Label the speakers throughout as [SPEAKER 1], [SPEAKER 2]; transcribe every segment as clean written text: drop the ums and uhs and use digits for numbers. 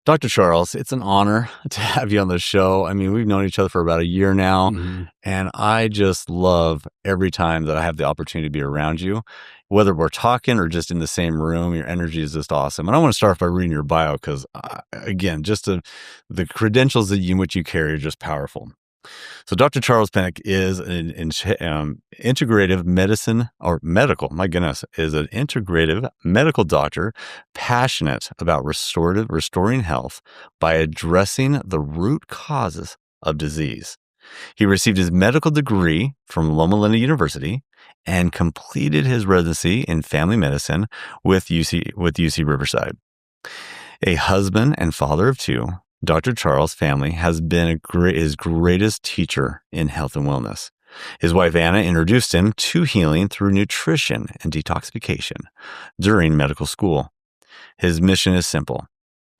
[SPEAKER 1] Dr. Charles, it's an honor to have you on the show. I mean, we've known each other for about a year now, and I just love every time that I have the opportunity to be around you, whether we're talking or just in the same room. Your energy is just awesome. And I want to start by reading your bio because, again, just the credentials in which you carry are just powerful. So Dr. Charles Penick is an integrative medicine or medical, my goodness, is an integrative medical doctor passionate about restoring health by addressing the root causes of disease. He received his medical degree from Loma Linda University and completed his residency in family medicine with UC Riverside. A husband and father of two, Dr. Charles' family has been his greatest teacher in health and wellness. His wife, Anna, introduced him to healing through nutrition and detoxification during medical school. His mission is simple: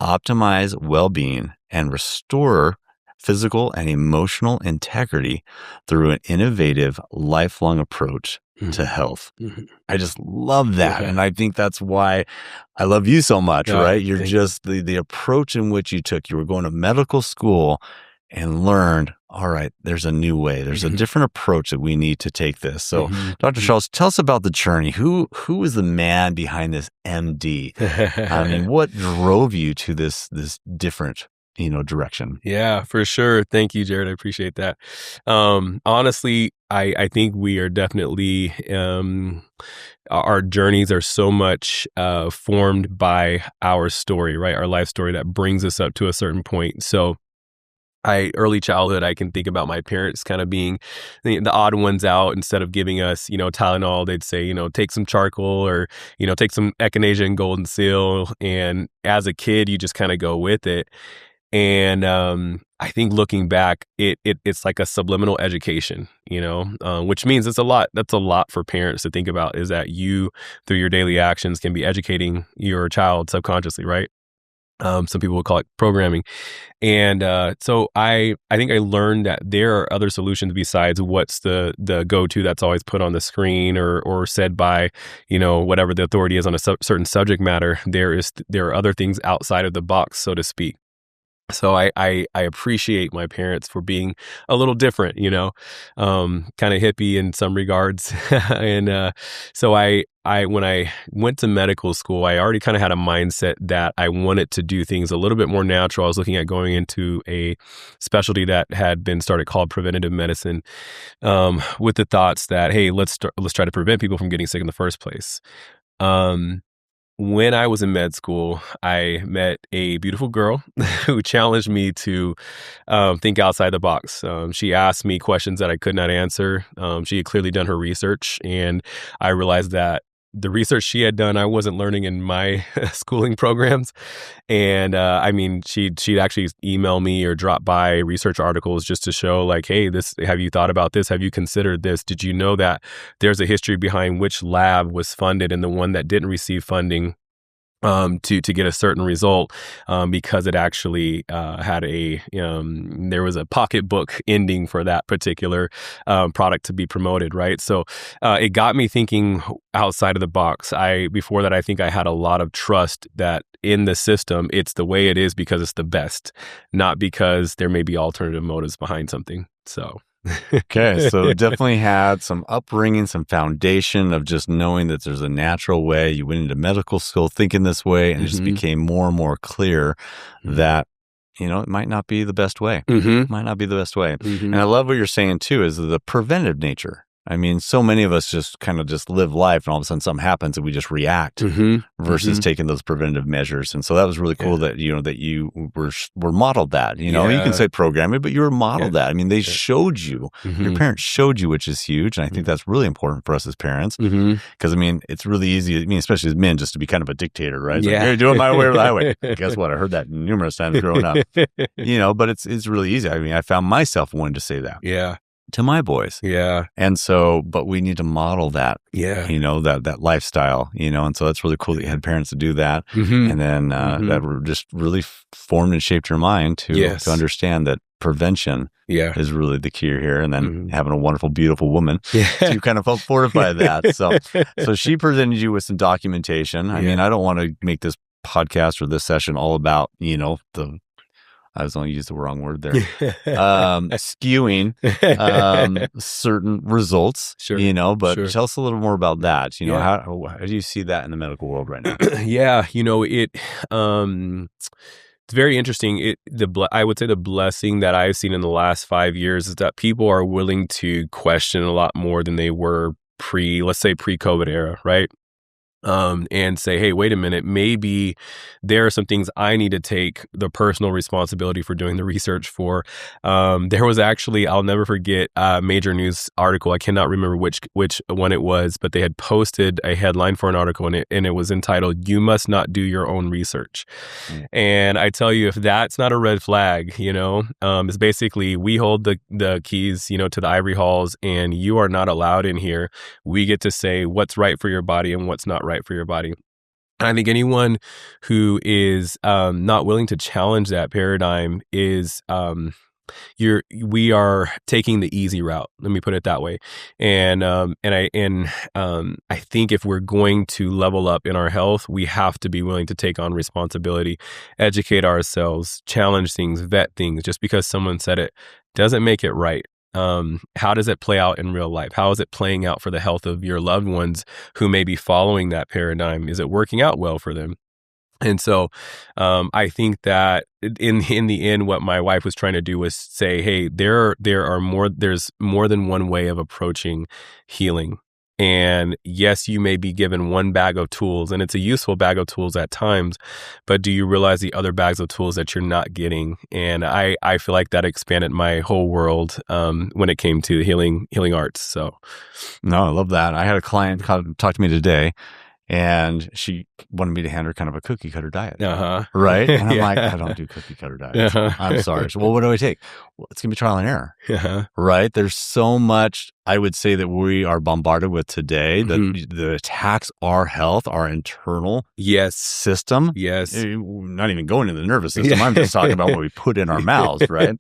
[SPEAKER 1] optimize well-being and restore physical and emotional integrity through an innovative, lifelong approach to health. I just love that. And I think that's why I love you so much, right? You're just the approach in which you took. You were going to medical school and learned, all right, there's a new way. There's a different approach that we need to take this. So Dr. Charles, tell us about the journey. Who is the man behind this MD? I mean, what drove you to this different direction?
[SPEAKER 2] Yeah, for sure. Thank you, Jared. I appreciate that. Honestly, I think we are definitely, our journeys are so much formed by our story, right? Our life story that brings us up to a certain point. So early childhood, I can think about my parents kind of being the odd ones out. Instead of giving us, Tylenol, they'd say, take some charcoal or, take some echinacea and golden seal. And as a kid, you just kind of go with it. And I think looking back, it's like a subliminal education, which means it's a lot. That's a lot for parents to think about, is that you, through your daily actions, can be educating your child subconsciously, right? Some people would call it programming. And so I think I learned that there are other solutions besides what's the go-to that's always put on the screen or said by, whatever the authority is on a certain subject matter. There are other things outside of the box, so to speak. So I appreciate my parents for being a little different, kind of hippie in some regards. And so when I went to medical school, I already kind of had a mindset that I wanted to do things a little bit more natural. I was looking at going into a specialty that had been started called preventative medicine, with the thoughts that, hey, let's try to prevent people from getting sick in the first place. When I was in med school, I met a beautiful girl who challenged me to think outside the box. She asked me questions that I could not answer. She had clearly done her research, and I realized that the research she had done, I wasn't learning in my schooling programs. And she'd actually email me or drop by research articles just to show, like, hey, have you thought about this? Have you considered this? Did you know that there's a history behind which lab was funded and the one that didn't receive funding to get a certain result, because it actually had there was a pocketbook ending for that particular product to be promoted, right? So it got me thinking outside of the box. Before that, I think I had a lot of trust that in the system, it's the way it is because it's the best, not because there may be alternative motives behind something. So.
[SPEAKER 1] Okay, so definitely had some upbringing, some foundation of just knowing that there's a natural way. You went into medical school thinking this way, and it just became more and more clear that, it might not be the best way. It might not be the best way. And I love what you're saying, too, is the preventive nature. I mean, so many of us just kind of just live life, and all of a sudden something happens and we just react versus taking those preventative measures. And so that was really cool that, that you were modeled that, you can say programming, but you were modeled that. I mean, they showed you, your parents showed you, which is huge. And I think that's really important for us as parents, because it's really easy, especially as men, just to be kind of a dictator, right? It's like, you're doing my way or the highway. Guess what? I heard that numerous times growing up, but it's really easy. I mean, I found myself wanting to say that.
[SPEAKER 2] Yeah.
[SPEAKER 1] To my boys.
[SPEAKER 2] Yeah.
[SPEAKER 1] And so, but we need to model that, that lifestyle, and so that's really cool that you had parents to do that. And then that were just really formed and shaped your mind to understand that prevention is really the key here. And then having a wonderful, beautiful woman, you kind of help fortify that. So she presented you with some documentation. I mean, I don't want to make this podcast or this session all about, I was going to use the wrong word there, skewing certain results,
[SPEAKER 2] Sure.
[SPEAKER 1] but
[SPEAKER 2] Sure.
[SPEAKER 1] tell us a little more about that.
[SPEAKER 2] Yeah.
[SPEAKER 1] How do you see that in the medical world right now?
[SPEAKER 2] Yeah, it's very interesting. I would say the blessing that I've seen in the last 5 years is that people are willing to question a lot more than they were let's say pre-COVID era, right? And say, hey, wait a minute, maybe there are some things I need to take the personal responsibility for doing the research for. There was actually, I'll never forget, a major news article. I cannot remember which one it was, but they had posted a headline for an article, and it was entitled, "You Must Not Do Your Own Research." And I tell you, if that's not a red flag, it's basically, we hold the keys, to the ivory halls, and you are not allowed in here. We get to say what's right for your body and what's not right for your body. And I think anyone who is not willing to challenge that paradigm is we are taking the easy route. Let me put it that way. And I think if we're going to level up in our health, we have to be willing to take on responsibility, educate ourselves, challenge things, vet things. Just because someone said it doesn't make it right. How does it play out in real life? How is it playing out for the health of your loved ones who may be following that paradigm? Is it working out well for them? And so I think that in the end, what my wife was trying to do was say, hey, there's more than one way of approaching healing. And yes, you may be given one bag of tools, and it's a useful bag of tools at times, but do you realize the other bags of tools that you're not getting? And I feel like that expanded my whole world when it came to healing arts. So,
[SPEAKER 1] no, I love that. I had a client talk to me today, and she wanted me to hand her kind of a cookie cutter diet. Right? And I'm like, I don't do cookie cutter diets. I'm sorry. So, well, what do I take? Well, it's going to be trial and error. Right? There's so much, I would say, that we are bombarded with today that the attacks our health, our internal system.
[SPEAKER 2] Yes.
[SPEAKER 1] Not even going into the nervous system. I'm just talking about what we put in our mouths, right?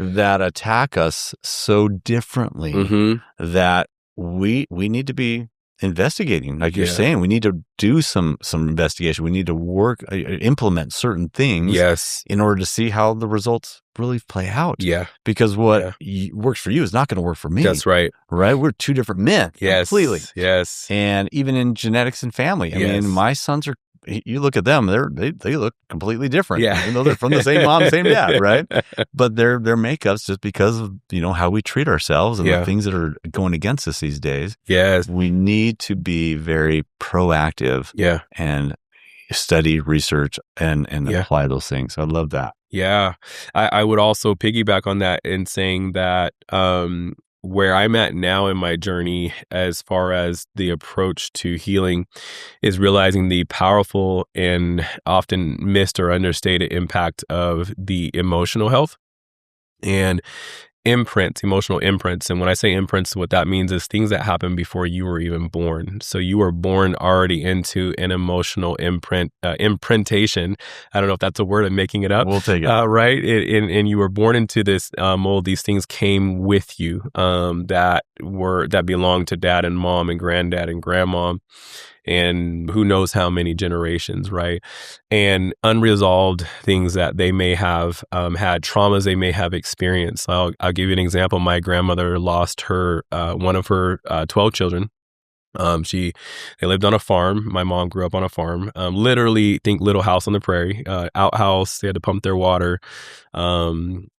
[SPEAKER 1] That attack us so differently that we need to be investigating, like you're saying. We need to do some investigation. We need to implement certain things in order to see how the results really play out. Because what works for you is not going to work for me.
[SPEAKER 2] That's right.
[SPEAKER 1] Right? We're two different men. Completely.
[SPEAKER 2] Yes.
[SPEAKER 1] And even in genetics and family, I mean, my sons are, you look at them, they look completely different. Even though they're from the same mom, same dad, right? But their makeup's just because of, how we treat ourselves and the things that are going against us these days. We need to be very proactive and study, research, and apply those things. I love that.
[SPEAKER 2] I would also piggyback on that in saying that where I'm at now in my journey, as far as the approach to healing, is realizing the powerful and often missed or understated impact of the emotional health and emotional imprints. And when I say imprints, what that means is things that happen before you were even born. So you were born already into an emotional imprintation. I don't know if that's a word, I'm making it up.
[SPEAKER 1] We'll take it.
[SPEAKER 2] Right? And you were born into this mold. These things came with you that belonged to dad and mom and granddad and grandma, and who knows how many generations, right? And unresolved things that they may have had, traumas they may have experienced. I'll give you an example. My grandmother lost one of her 12 children. They lived on a farm. My mom grew up on a farm. Literally, think Little House on the Prairie, outhouse. They had to pump their water.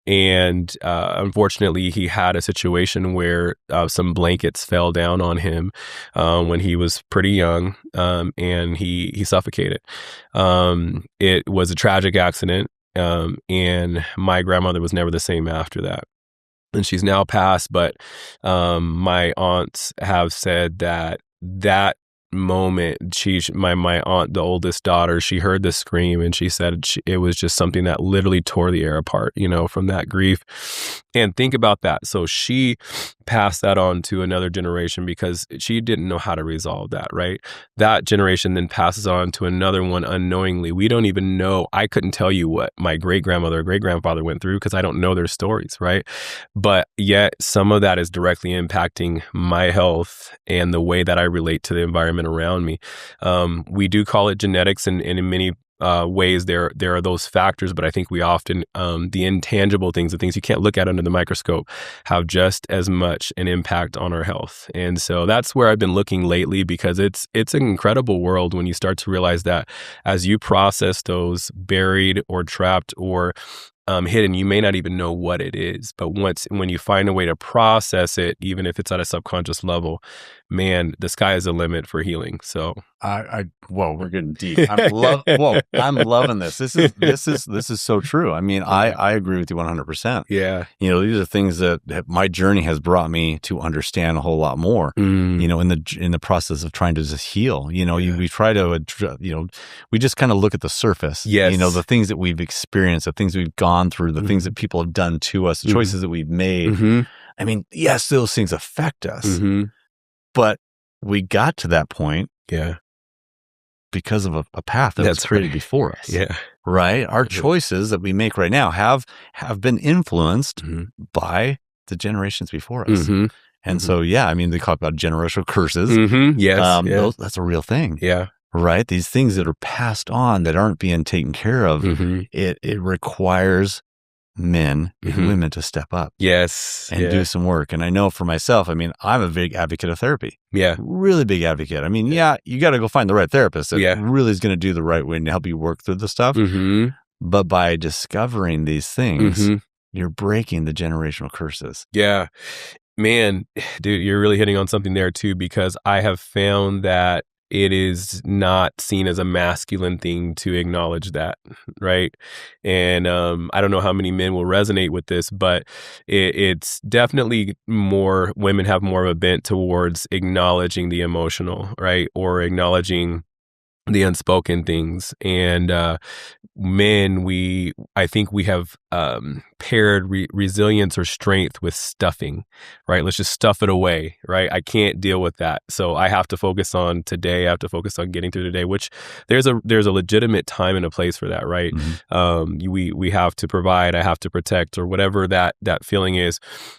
[SPEAKER 2] And unfortunately, he had a situation where some blankets fell down on him when he was pretty young, and he suffocated. It was a tragic accident, and my grandmother was never the same after that. And she's now passed, but my aunts have said that moment, my aunt, the oldest daughter, she heard the scream, and she said it was just something that literally tore the air apart, from that grief. And think about that. So she passed that on to another generation because she didn't know how to resolve that, right? That generation then passes on to another one unknowingly. We don't even know. I couldn't tell you what my great-grandmother or great-grandfather went through because I don't know their stories, right? But yet some of that is directly impacting my health and the way that I relate to the environment around me. We do call it genetics, and in many ways there are those factors, but I think we often the intangible things, the things you can't look at under the microscope, have just as much an impact on our health. And so that's where I've been looking lately, because it's an incredible world when you start to realize that as you process those buried or trapped or hidden, you may not even know what it is, but when you find a way to process it, even if it's at a subconscious level, man, the sky is the limit for healing. So
[SPEAKER 1] whoa, we're getting deep. I'm loving this. This is so true. I mean, I agree with you 100%.
[SPEAKER 2] Yeah.
[SPEAKER 1] These are things that my journey has brought me to understand a whole lot more. In the process of trying to just heal. We try to, we just kind of look at the surface.
[SPEAKER 2] Yes.
[SPEAKER 1] The things that we've experienced, the things we've gone through, the things that people have done to us, the choices that we've made. I mean, yes, those things affect us, but we got to that point.
[SPEAKER 2] Yeah.
[SPEAKER 1] Because of a path that was created before us.
[SPEAKER 2] Yeah.
[SPEAKER 1] Right? Our choices that we make right now have been influenced by the generations before us. And so, I mean, they talk about generational curses.
[SPEAKER 2] Yes.
[SPEAKER 1] That's a real thing.
[SPEAKER 2] Yeah.
[SPEAKER 1] Right? These things that are passed on that aren't being taken care of, it requires men and women to step up.
[SPEAKER 2] Yes.
[SPEAKER 1] And do some work. And I know for myself, I mean, I'm a big advocate of therapy.
[SPEAKER 2] Yeah.
[SPEAKER 1] Really big advocate. I mean, you got to go find the right therapist that really is going to do the right way and help you work through the stuff. But by discovering these things, you're breaking the generational curses.
[SPEAKER 2] Yeah. Man, dude, you're really hitting on something there too, because I have found that it is not seen as a masculine thing to acknowledge that, right? And I don't know how many men will resonate with this, but it's definitely more, women have more of a bent towards acknowledging the emotional, right? Or acknowledging the unspoken things. And men, I think we have paired resilience or strength with stuffing, right? Let's just stuff it away, right? I can't deal with that, so I have to focus on today. I have to focus on getting through today, which there's a legitimate time and a place for that, right? We have to provide, I have to protect, or whatever that feeling is.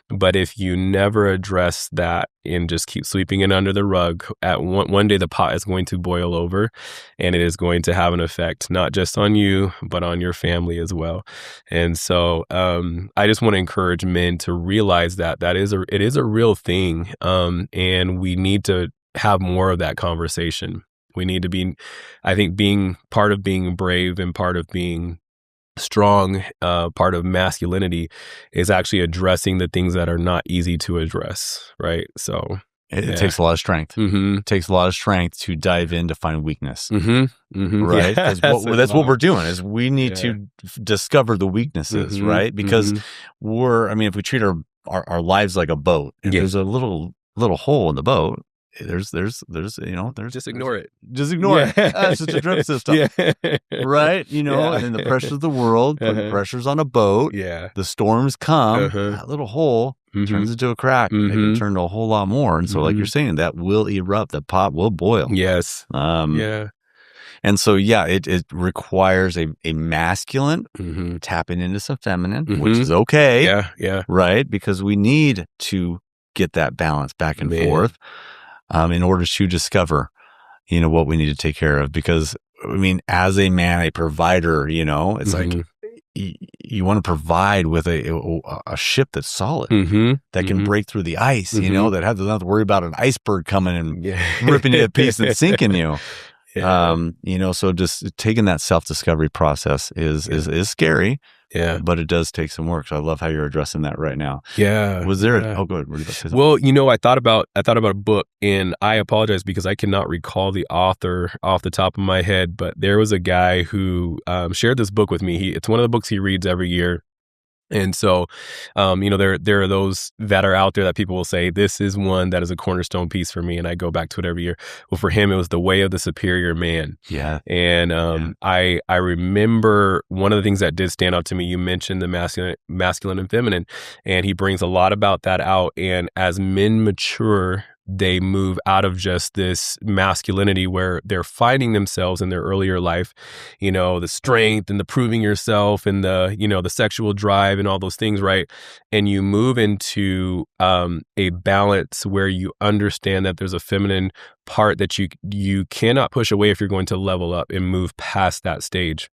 [SPEAKER 2] But if you never address that and just keep sweeping it under the rug, at one day the pot is going to boil over, and it is going to have an effect not just on you, but on your family as well. And so I just want to encourage men to realize that it is a real thing, and we need to have more of that conversation. We need to be, I think, being part of being brave and part of being strong, part of masculinity is actually addressing the things that are not easy to address, right? So
[SPEAKER 1] it takes a lot of strength. It takes a lot of strength to dive in to find weakness, right?
[SPEAKER 2] Yeah,
[SPEAKER 1] That's what we're doing. Is we need to discover the weaknesses, right? Because if we treat our lives like a boat, and there's a little hole in the boat, there's
[SPEAKER 2] just ignore it.
[SPEAKER 1] Just ignore it. It's just a drip system, right? And then the pressures of the world put pressures on a boat. The storms come. That little hole turns into a crack. It can turn to a whole lot more. And so, like you're saying, that will erupt. The pot will boil.
[SPEAKER 2] Yes.
[SPEAKER 1] And so, it requires a masculine tapping into some feminine, which is okay. Right? Because we need to get that balance back and forth in order to discover, what we need to take care of. Because, I mean, as a man, a provider, it's like you want to provide with a ship that's solid, that can break through the ice, that doesn't have to worry about an iceberg coming and ripping you to pieces and sinking you. So just taking that self-discovery process is scary. But it does take some work. So I love how you're addressing that right now. Was there go ahead. What were you about to say something?
[SPEAKER 2] Well, I thought about a book, and I apologize because I cannot recall the author off the top of my head, but there was a guy who shared this book with me. It's one of the books he reads every year. And so, there are those that are out there that people will say, this is one that is a cornerstone piece for me. And I go back to it every year. Well, for him, it was The Way of the Superior Man. And I remember one of the things that did stand out to me, you mentioned the masculine and feminine, and he brings a lot about that out. And as men mature, they move out of just this masculinity where they're finding themselves in their earlier life, the strength and the proving yourself and the sexual drive and all those things, right? And you move into a balance where you understand that there's a feminine part that you cannot push away if you're going to level up and move past that stage.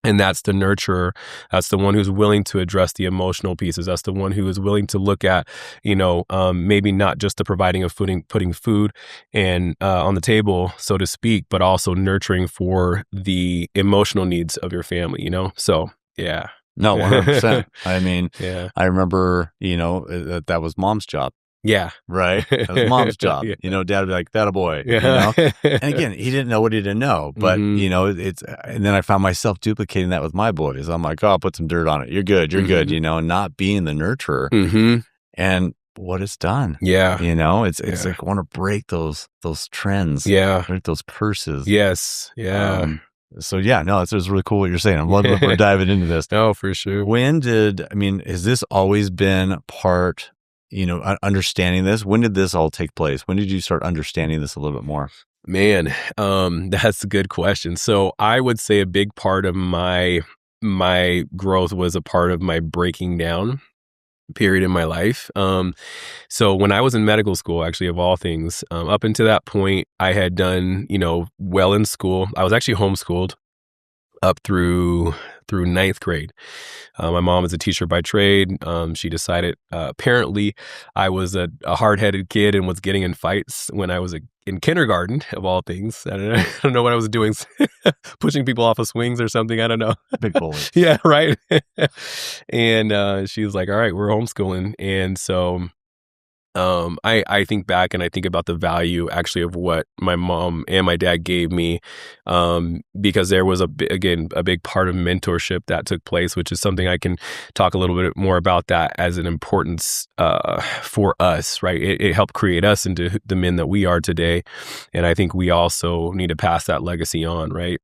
[SPEAKER 2] And that's the nurturer. That's the one who's willing to address the emotional pieces. That's the one who is willing to look at, maybe not just the providing of putting food and on the table, so to speak, but also nurturing for the emotional needs of your family. So yeah.
[SPEAKER 1] No, 100%. I mean,
[SPEAKER 2] Yeah.
[SPEAKER 1] I remember, that was mom's job.
[SPEAKER 2] Yeah.
[SPEAKER 1] Right? That was mom's job.
[SPEAKER 2] Yeah.
[SPEAKER 1] Dad would be like, that a boy,
[SPEAKER 2] Yeah.
[SPEAKER 1] And again, he didn't know what he didn't know. But, and then I found myself duplicating that with my boys. I'm like, oh, I'll put some dirt on it. You're good. You're good, and not being the nurturer. And what it's done.
[SPEAKER 2] Yeah.
[SPEAKER 1] It's like I want to break those trends.
[SPEAKER 2] Yeah.
[SPEAKER 1] Break those curses.
[SPEAKER 2] Yes. Yeah.
[SPEAKER 1] So yeah, no, it's really cool what you're saying. I'm loving that we're diving into this.
[SPEAKER 2] No, for sure.
[SPEAKER 1] Has this always been part, understanding this? When did this all take place? When did you start understanding this a little bit more?
[SPEAKER 2] Man, that's a good question. So I would say a big part of my growth was a part of my breaking down period in my life. So when I was in medical school, actually, of all things, up until that point, I had done, well in school. I was actually homeschooled up through ninth grade. My mom is a teacher by trade. She decided, apparently, I was a hard-headed kid and was getting in fights when I was in kindergarten, of all things. I don't know what I was doing, pushing people off of swings or something. I don't know.
[SPEAKER 1] Big bully.
[SPEAKER 2] Yeah, right. And she was like, all right, we're homeschooling. And so I think back and I think about the value actually of what my mom and my dad gave me, because there was a big part of mentorship that took place, which is something I can talk a little bit more about that as an importance for us, right? It helped create us into the men that we are today, and I think we also need to pass that legacy on, right?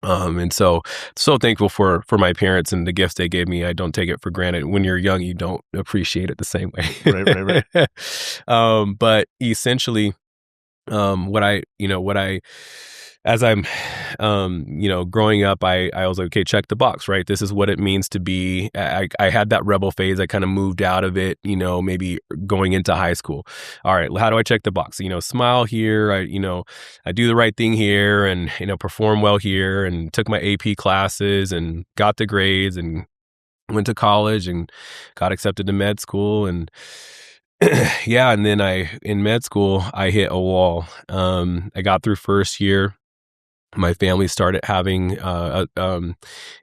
[SPEAKER 2] And so thankful for my parents and the gifts they gave me. I don't take it for granted. When you're young, you don't appreciate it the same way. Right. But essentially, as I'm, growing up, I was like, okay, check the box, right? This is what it means to be. I had that rebel phase. I kind of moved out of it, maybe going into high school. All right, how do I check the box? Smile here. I do the right thing here, and perform well here, and took my AP classes and got the grades and went to college and got accepted to med school and. Yeah, and then in med school, I hit a wall. I got through first year. My family started having,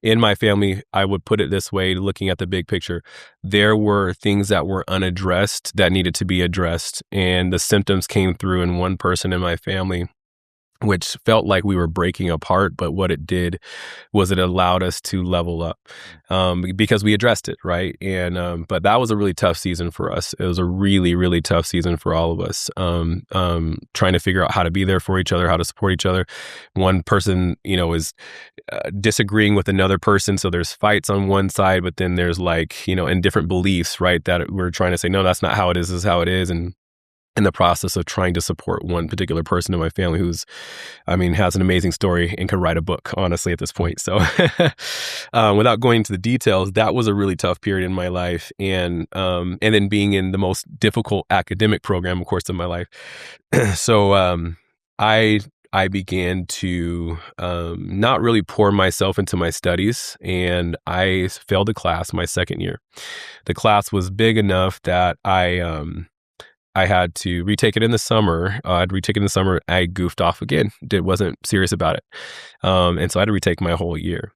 [SPEAKER 2] in my family, I would put it this way, looking at the big picture, there were things that were unaddressed that needed to be addressed. And the symptoms came through in one person in my family, which felt like we were breaking apart. But what it did was it allowed us to level up, because we addressed it, right? And but that was a really tough season for us. It was a really, really tough season for all of us, trying to figure out how to be there for each other, how to support each other. One person, is disagreeing with another person. So there's fights on one side, but then there's and different beliefs, right? That we're trying to say, no, that's not how it is, this is how it is. And in the process of trying to support one particular person in my family who's, has an amazing story and could write a book, honestly, at this point. So without going into the details, that was a really tough period in my life. And then being in the most difficult academic program, of course, in my life. So I began to not really pour myself into my studies, and I failed a class my second year. The class was big enough that I had to retake it in the summer. I'd retake it in the summer. I goofed off again. Wasn't serious about it. And so I had to retake my whole year.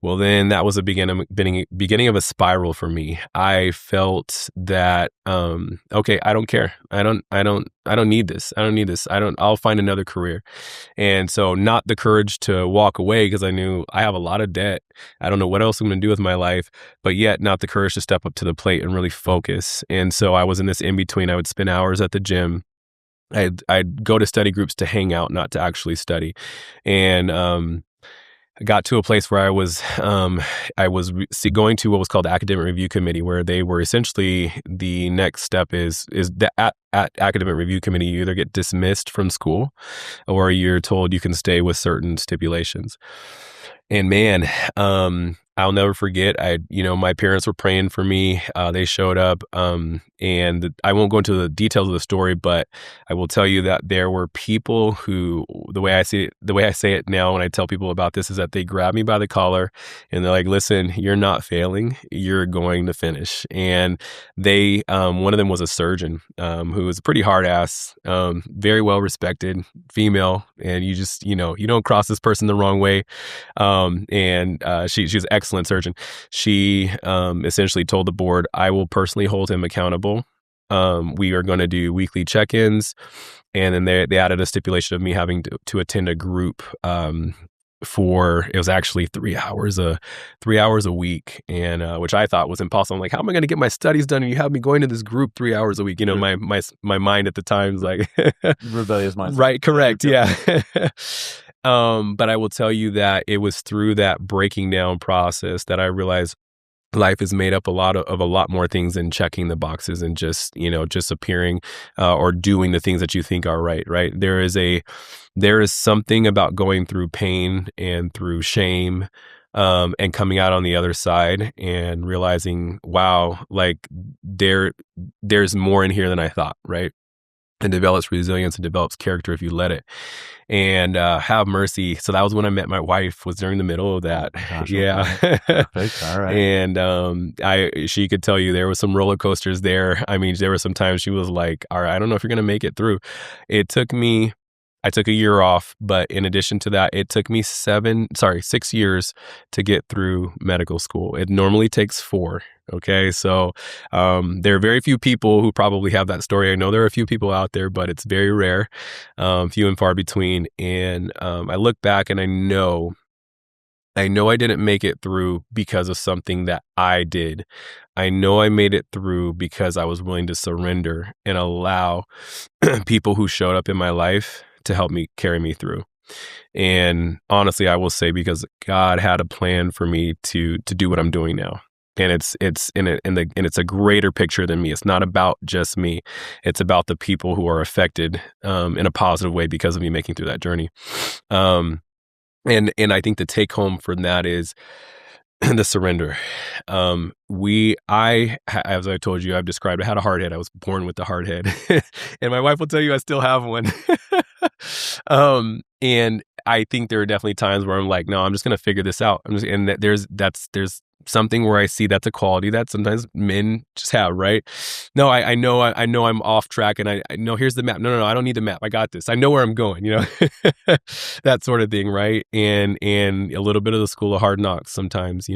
[SPEAKER 2] Well, then that was a beginning of a spiral for me. I felt that, okay, I don't care. I don't need this. I'll find another career. And so not the courage to walk away because I knew I have a lot of debt. I don't know what else I'm going to do with my life, but yet not the courage to step up to the plate and really focus. And so I was in this in between. I would spend hours at the gym. I'd go to study groups to hang out, not to actually study. And got to a place where I was going to what was called the academic review committee, where they were essentially the next step is that at academic review committee, you either get dismissed from school or you're told you can stay with certain stipulations. And man, I'll never forget. My parents were praying for me. They showed up, and I won't go into the details of the story, but I will tell you that there were people who, the way I say it now when I tell people about this, is that they grabbed me by the collar and they're like, "Listen, you're not failing. You're going to finish." And they, one of them was a surgeon, who was a pretty hard ass, very well respected female, and you just, you don't cross this person the wrong way. She's an excellent surgeon. She essentially told the board, "I will personally hold him accountable. We are going to do weekly check-ins." And then they added a stipulation of me having to attend a group for, it was actually 3 hours a week, and which I thought was impossible. I'm like, how am I going to get my studies done and you have me going to this group 3 hours a week? My mind at the time was like
[SPEAKER 1] rebellious mindset.
[SPEAKER 2] Right, correct, yeah. But I will tell you that it was through that breaking down process that I realized life is made up of a lot more things than checking the boxes and just appearing or doing the things that you think are right. There is something about going through pain and through shame, and coming out on the other side and realizing, wow, like there's more in here than I thought, right? And develops resilience and develops character if you let it. And have mercy. So that was when I met my wife, was during the middle of that.
[SPEAKER 1] Gosh,
[SPEAKER 2] yeah.
[SPEAKER 1] Okay. Perfect. All right.
[SPEAKER 2] And she could tell you there was some roller coasters there. I mean, there were some times she was like, all right, I don't know if you're going to make it through. I took a year off, but in addition to that, it took me 6 years to get through medical school. It normally takes 4. Okay. So, there are very few people who probably have that story. I know there are a few people out there, but it's very rare, few and far between. And, I look back and I know I didn't make it through because of something that I did. I know I made it through because I was willing to surrender and allow people who showed up in my life to help me carry me through. And honestly, I will say, because God had a plan for me to do what I'm doing now. And it's a greater picture than me. It's not about just me. It's about the people who are affected in a positive way because of me making through that journey. And I think the take home from that is the surrender. As I told you, I've described, I had a hard head. I was born with the hard head, and my wife will tell you I still have one. And I think there are definitely times where I'm like, no, I'm just going to figure this out. There's something where I see that's a quality that sometimes men just have, right? No, I know I'm off track, and I know, here's the map. No, I don't need the map. I got this. I know where I'm going, that sort of thing, right? And a little bit of the school of hard knocks sometimes,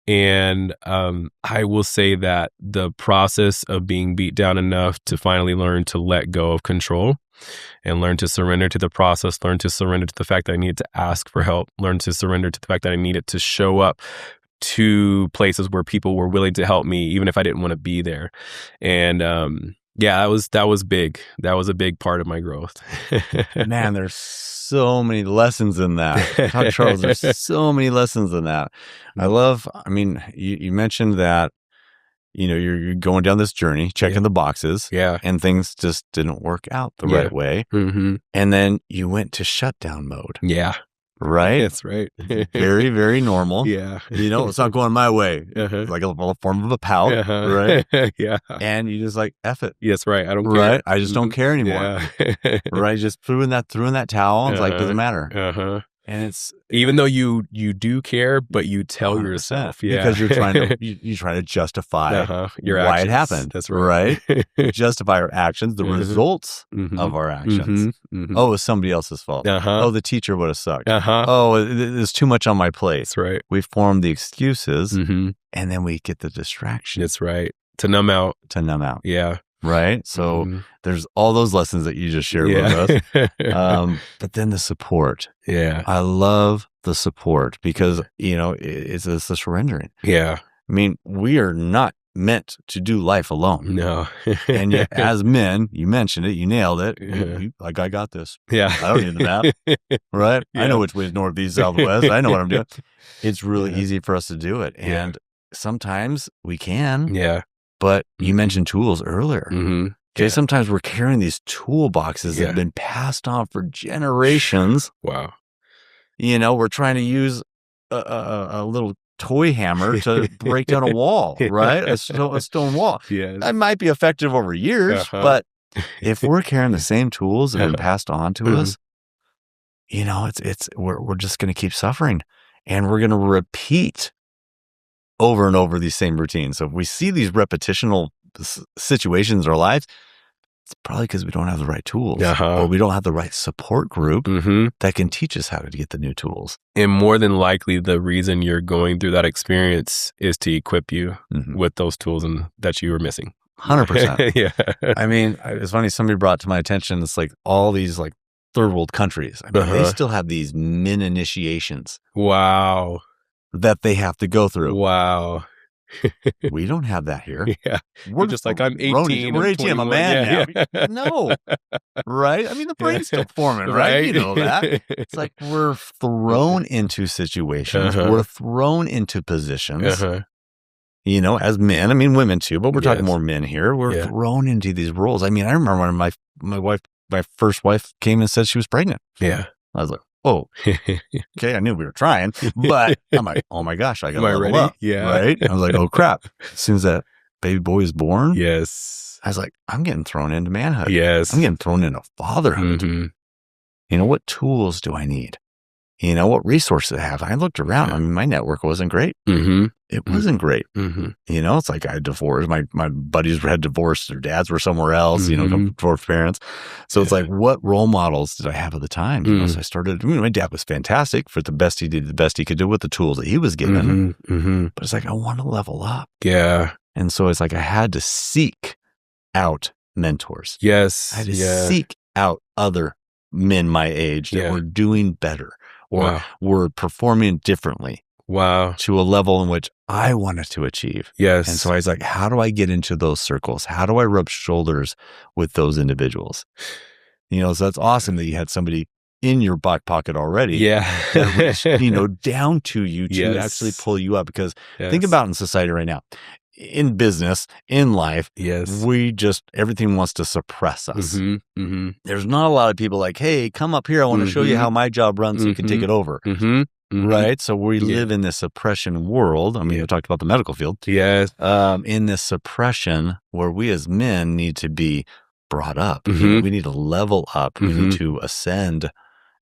[SPEAKER 2] and I will say that the process of being beat down enough to finally learn to let go of control and learn to surrender to the process, learn to surrender to the fact that I needed to ask for help, learn to surrender to the fact that I needed to show up to places where people were willing to help me, even if I didn't want to be there. And that was big. That was a big part of my growth.
[SPEAKER 1] Man, there's so many lessons in that. Charles, there's so many lessons in that. You mentioned that, you're going down this journey, checking the boxes, and things just didn't work out the right way. Mm-hmm. And then you went to shutdown mode.
[SPEAKER 2] Yeah.
[SPEAKER 1] Right?
[SPEAKER 2] That's right.
[SPEAKER 1] Very, very normal.
[SPEAKER 2] Yeah.
[SPEAKER 1] It's not going my way.
[SPEAKER 2] Uh-huh.
[SPEAKER 1] Like a form of a pout, right?
[SPEAKER 2] Yeah.
[SPEAKER 1] And you just like, F it.
[SPEAKER 2] Yes, right. I don't care.
[SPEAKER 1] Right? I just don't care anymore.
[SPEAKER 2] Yeah.
[SPEAKER 1] Right? Just threw in that towel. It's like, doesn't matter.
[SPEAKER 2] Uh-huh.
[SPEAKER 1] And it's,
[SPEAKER 2] even though you do care, but you tell 100%, yourself,
[SPEAKER 1] because you're trying to you're trying to justify
[SPEAKER 2] your
[SPEAKER 1] why
[SPEAKER 2] actions.
[SPEAKER 1] It happened.
[SPEAKER 2] That's right.
[SPEAKER 1] Justify our actions, the results of our actions. Oh, it was somebody else's fault. Oh, the teacher would have sucked. Oh, there's too much on my plate.
[SPEAKER 2] That's right.
[SPEAKER 1] We form the excuses, and then we get the distraction.
[SPEAKER 2] That's right. To numb out. Yeah.
[SPEAKER 1] Right. So there's all those lessons that you just shared with us. But then the support.
[SPEAKER 2] Yeah.
[SPEAKER 1] I love the support because, it's the surrendering.
[SPEAKER 2] Yeah.
[SPEAKER 1] I mean, we are not meant to do life alone.
[SPEAKER 2] No.
[SPEAKER 1] And yet, as men, you mentioned it, you nailed it.
[SPEAKER 2] Yeah.
[SPEAKER 1] Like, I got this.
[SPEAKER 2] Yeah.
[SPEAKER 1] I don't need the map, right?
[SPEAKER 2] Yeah.
[SPEAKER 1] I know which way is north, east, south, west. I know what I'm doing. It's really
[SPEAKER 2] Yeah.
[SPEAKER 1] easy for us to do it. And sometimes we can.
[SPEAKER 2] Yeah.
[SPEAKER 1] But you mentioned tools earlier.
[SPEAKER 2] Mm-hmm.
[SPEAKER 1] Okay,
[SPEAKER 2] Yeah.
[SPEAKER 1] sometimes we're carrying these toolboxes that have been passed on for generations.
[SPEAKER 2] Wow.
[SPEAKER 1] You know, we're trying to use a little toy hammer to break down a wall, right? A stone wall.
[SPEAKER 2] Yes.
[SPEAKER 1] That might be effective over years, but if we're carrying the same tools that have been passed on to us, you know, we're just going to keep suffering, and we're going to repeat over and over these same routines. So if we see these repetitional situations in our lives, it's probably because we don't have the right tools, or we don't have the right support group that can teach us how to get the new tools.
[SPEAKER 2] And more than likely, the reason you're going through that experience is to equip you with those tools and that you were missing.
[SPEAKER 1] 100%.
[SPEAKER 2] Yeah.
[SPEAKER 1] I mean, it's funny. Somebody brought to my attention, it's like all these like third world countries. I mean, they still have these min initiations.
[SPEAKER 2] Wow.
[SPEAKER 1] That they have to go through.
[SPEAKER 2] Wow.
[SPEAKER 1] We don't have that here.
[SPEAKER 2] Yeah.
[SPEAKER 1] We're
[SPEAKER 2] just like, I'm 18.
[SPEAKER 1] We're 18. I'm a man now. No. Right? I mean, the brain's still forming, right? You know that. It's like we're thrown into situations. We're thrown into positions. You know, as men, I mean, women too, but we're talking more men here. We're thrown into these roles. I mean, I remember when my first wife came and said she was pregnant.
[SPEAKER 2] Yeah.
[SPEAKER 1] I was like, oh, okay. I knew we were trying, but I'm like, oh my gosh, I got to level up.
[SPEAKER 2] Yeah.
[SPEAKER 1] Right. I was like, oh crap. As soon as that baby boy is born.
[SPEAKER 2] Yes.
[SPEAKER 1] I was like, I'm getting thrown into manhood.
[SPEAKER 2] Yes.
[SPEAKER 1] I'm getting thrown into fatherhood. You know, what tools do I need? You know, what resources I have? I looked around. I mean, my network wasn't great. It wasn't great. You know, it's like I had divorced. My buddies had divorced. Their dads were somewhere else, you know, divorced parents. So it's like, what role models did I have at the time? You know, so I started, my dad was fantastic for the best he did, the best he could do with the tools that he was given. But it's like, I want to level up.
[SPEAKER 2] Yeah.
[SPEAKER 1] And so it's like, I had to seek out mentors.
[SPEAKER 2] Yes.
[SPEAKER 1] I had to seek out other men my age that were doing better or were performing differently.
[SPEAKER 2] Wow.
[SPEAKER 1] To a level in which I wanted to achieve.
[SPEAKER 2] Yes.
[SPEAKER 1] And so I was like, how do I get into those circles? How do I rub shoulders with those individuals? You know, so that's awesome that you had somebody in your back pocket already.
[SPEAKER 2] Yeah.
[SPEAKER 1] That reached, you know, down to you to actually pull you up. Because think about in society right now, in business, in life, everything wants to suppress us. There's not a lot of people like, hey, come up here. I want to show you how my job runs so you can take it over. Right. So we live in this suppression world. I mean, we talked about the medical field.
[SPEAKER 2] Yes.
[SPEAKER 1] In this suppression where we as men need to be brought up. We need to level up. We need to ascend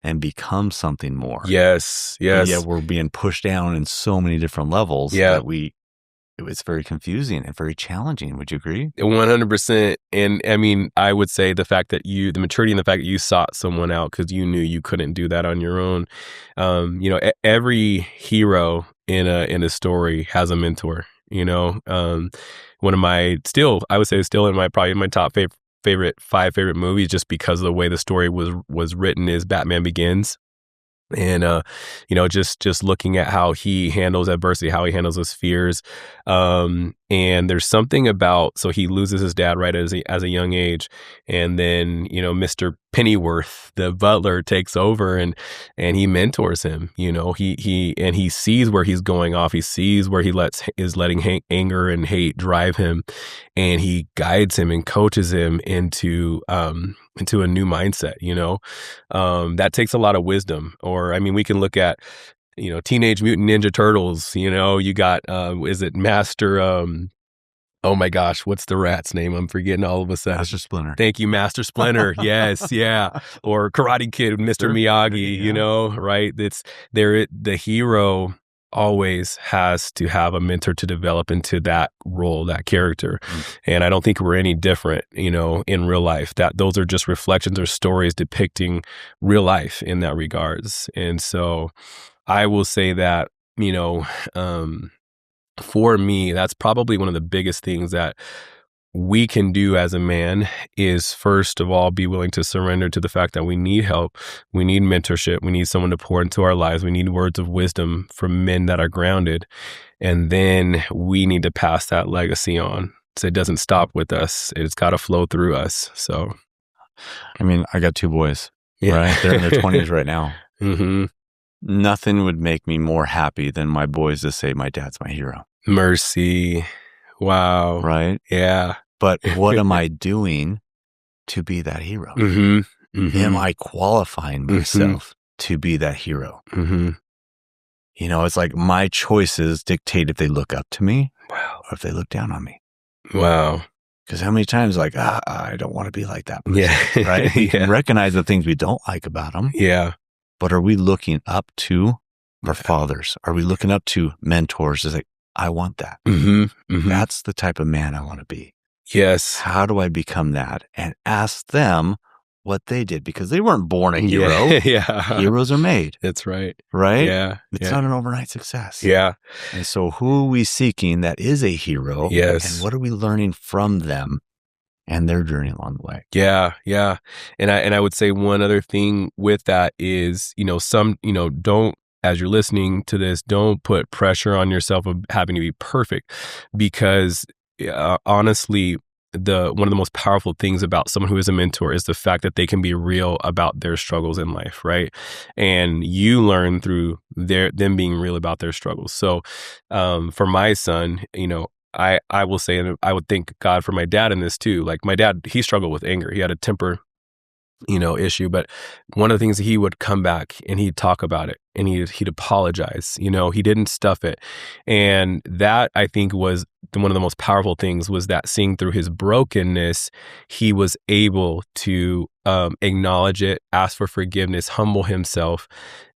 [SPEAKER 1] and become something more.
[SPEAKER 2] Yes. Yes.
[SPEAKER 1] But yet we're being pushed down in so many different levels that it's very confusing and very challenging. Would you agree?
[SPEAKER 2] 100%. And I mean, I would say the maturity and the fact that you sought someone out because you knew you couldn't do that on your own. You know, every hero in a story has a mentor, you know. One of my I would say still in my top favorite 5 favorite movies, just because of the way the story was written, is Batman Begins. And, you know, just looking at how he handles adversity, how he handles his fears. And there's something about, so he loses his dad right as a young age. And then, you know, Mr. Pennyworth, the butler, takes over and he mentors him. You know, he sees where he's going off. He sees where he is letting anger and hate drive him, and he guides him and coaches him into a new mindset. You know, that takes a lot of wisdom. Or, I mean, we can look at, you know, Teenage Mutant Ninja Turtles. You know, you got is it Master? Oh my gosh, what's the rat's name? I'm forgetting all of a sudden.
[SPEAKER 1] Master Splinter.
[SPEAKER 2] Thank you, Master Splinter. Yes, yeah. Or Karate Kid, Mr. Miyagi. You know, right? The hero always has to have a mentor to develop into that role, that character. And I don't think we're any different, you know, in real life. That those are just reflections or stories depicting real life in that regards. And so I will say that, you know, for me, that's probably one of the biggest things that we can do as a man is, first of all, be willing to surrender to the fact that we need help. We need mentorship. We need someone to pour into our lives. We need words of wisdom from men that are grounded. And then we need to pass that legacy on. So it doesn't stop with us. It's got to flow through us. So,
[SPEAKER 1] I mean, I got 2 boys,
[SPEAKER 2] yeah.
[SPEAKER 1] right? They're in their 20s right now.
[SPEAKER 2] Mm-hmm.
[SPEAKER 1] Nothing would make me more happy than my boys to say my dad's my hero.
[SPEAKER 2] Mercy. Wow.
[SPEAKER 1] Right?
[SPEAKER 2] Yeah.
[SPEAKER 1] But what am I doing to be that hero?
[SPEAKER 2] Mm-hmm. Mm-hmm.
[SPEAKER 1] Am I qualifying myself to be that hero?
[SPEAKER 2] Mm-hmm.
[SPEAKER 1] You know, it's like my choices dictate if they look up to me
[SPEAKER 2] Wow.
[SPEAKER 1] or if they look down on me.
[SPEAKER 2] Wow.
[SPEAKER 1] Because how many times like, I don't want to be like that person,
[SPEAKER 2] Yeah.
[SPEAKER 1] right? We
[SPEAKER 2] Yeah.
[SPEAKER 1] can recognize the things we don't like about them.
[SPEAKER 2] Yeah.
[SPEAKER 1] But are we looking up to our fathers? Are we looking up to mentors? It's like, I want that.
[SPEAKER 2] Mm-hmm. Mm-hmm.
[SPEAKER 1] That's the type of man I want to be.
[SPEAKER 2] Yes.
[SPEAKER 1] How do I become that? And ask them what they did, because they weren't born a hero.
[SPEAKER 2] Yeah.
[SPEAKER 1] Heroes are made.
[SPEAKER 2] That's right.
[SPEAKER 1] Right?
[SPEAKER 2] Yeah.
[SPEAKER 1] It's not an overnight success.
[SPEAKER 2] Yeah.
[SPEAKER 1] And so who are we seeking that is a hero?
[SPEAKER 2] Yes.
[SPEAKER 1] And what are we learning from them and their journey along the way?
[SPEAKER 2] Yeah. Yeah. And I would say one other thing with that is, don't, as you're listening to this, don't put pressure on yourself of having to be perfect, because honestly, one of the most powerful things about someone who is a mentor is the fact that they can be real about their struggles in life, right? And you learn through them being real about their struggles. So for my son, I will say, and I would thank God for my dad in this too. Like my dad, he struggled with anger. He had a temper issue, but one of the things that he would come back and he'd talk about it and he'd apologize, he didn't stuff it. And that, I think, was one of the most powerful things, was that seeing through his brokenness, he was able to acknowledge it, ask for forgiveness, humble himself.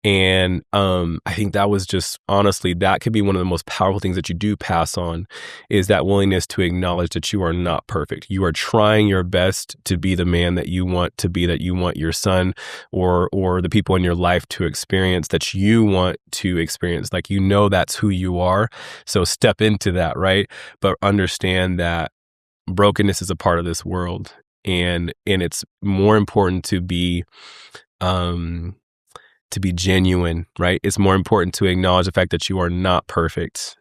[SPEAKER 2] And I think that was just, honestly, that could be one of the most powerful things that you do pass on, is that willingness to acknowledge that you are not perfect. You are trying your best to be the man that you want to be, that you want your son or the people in your life to experience, that you want to experience. Like, that's who you are. So step into that, right? But understand that brokenness is a part of this world, and it's more important to be genuine, right? It's more important to acknowledge the fact that you are not perfect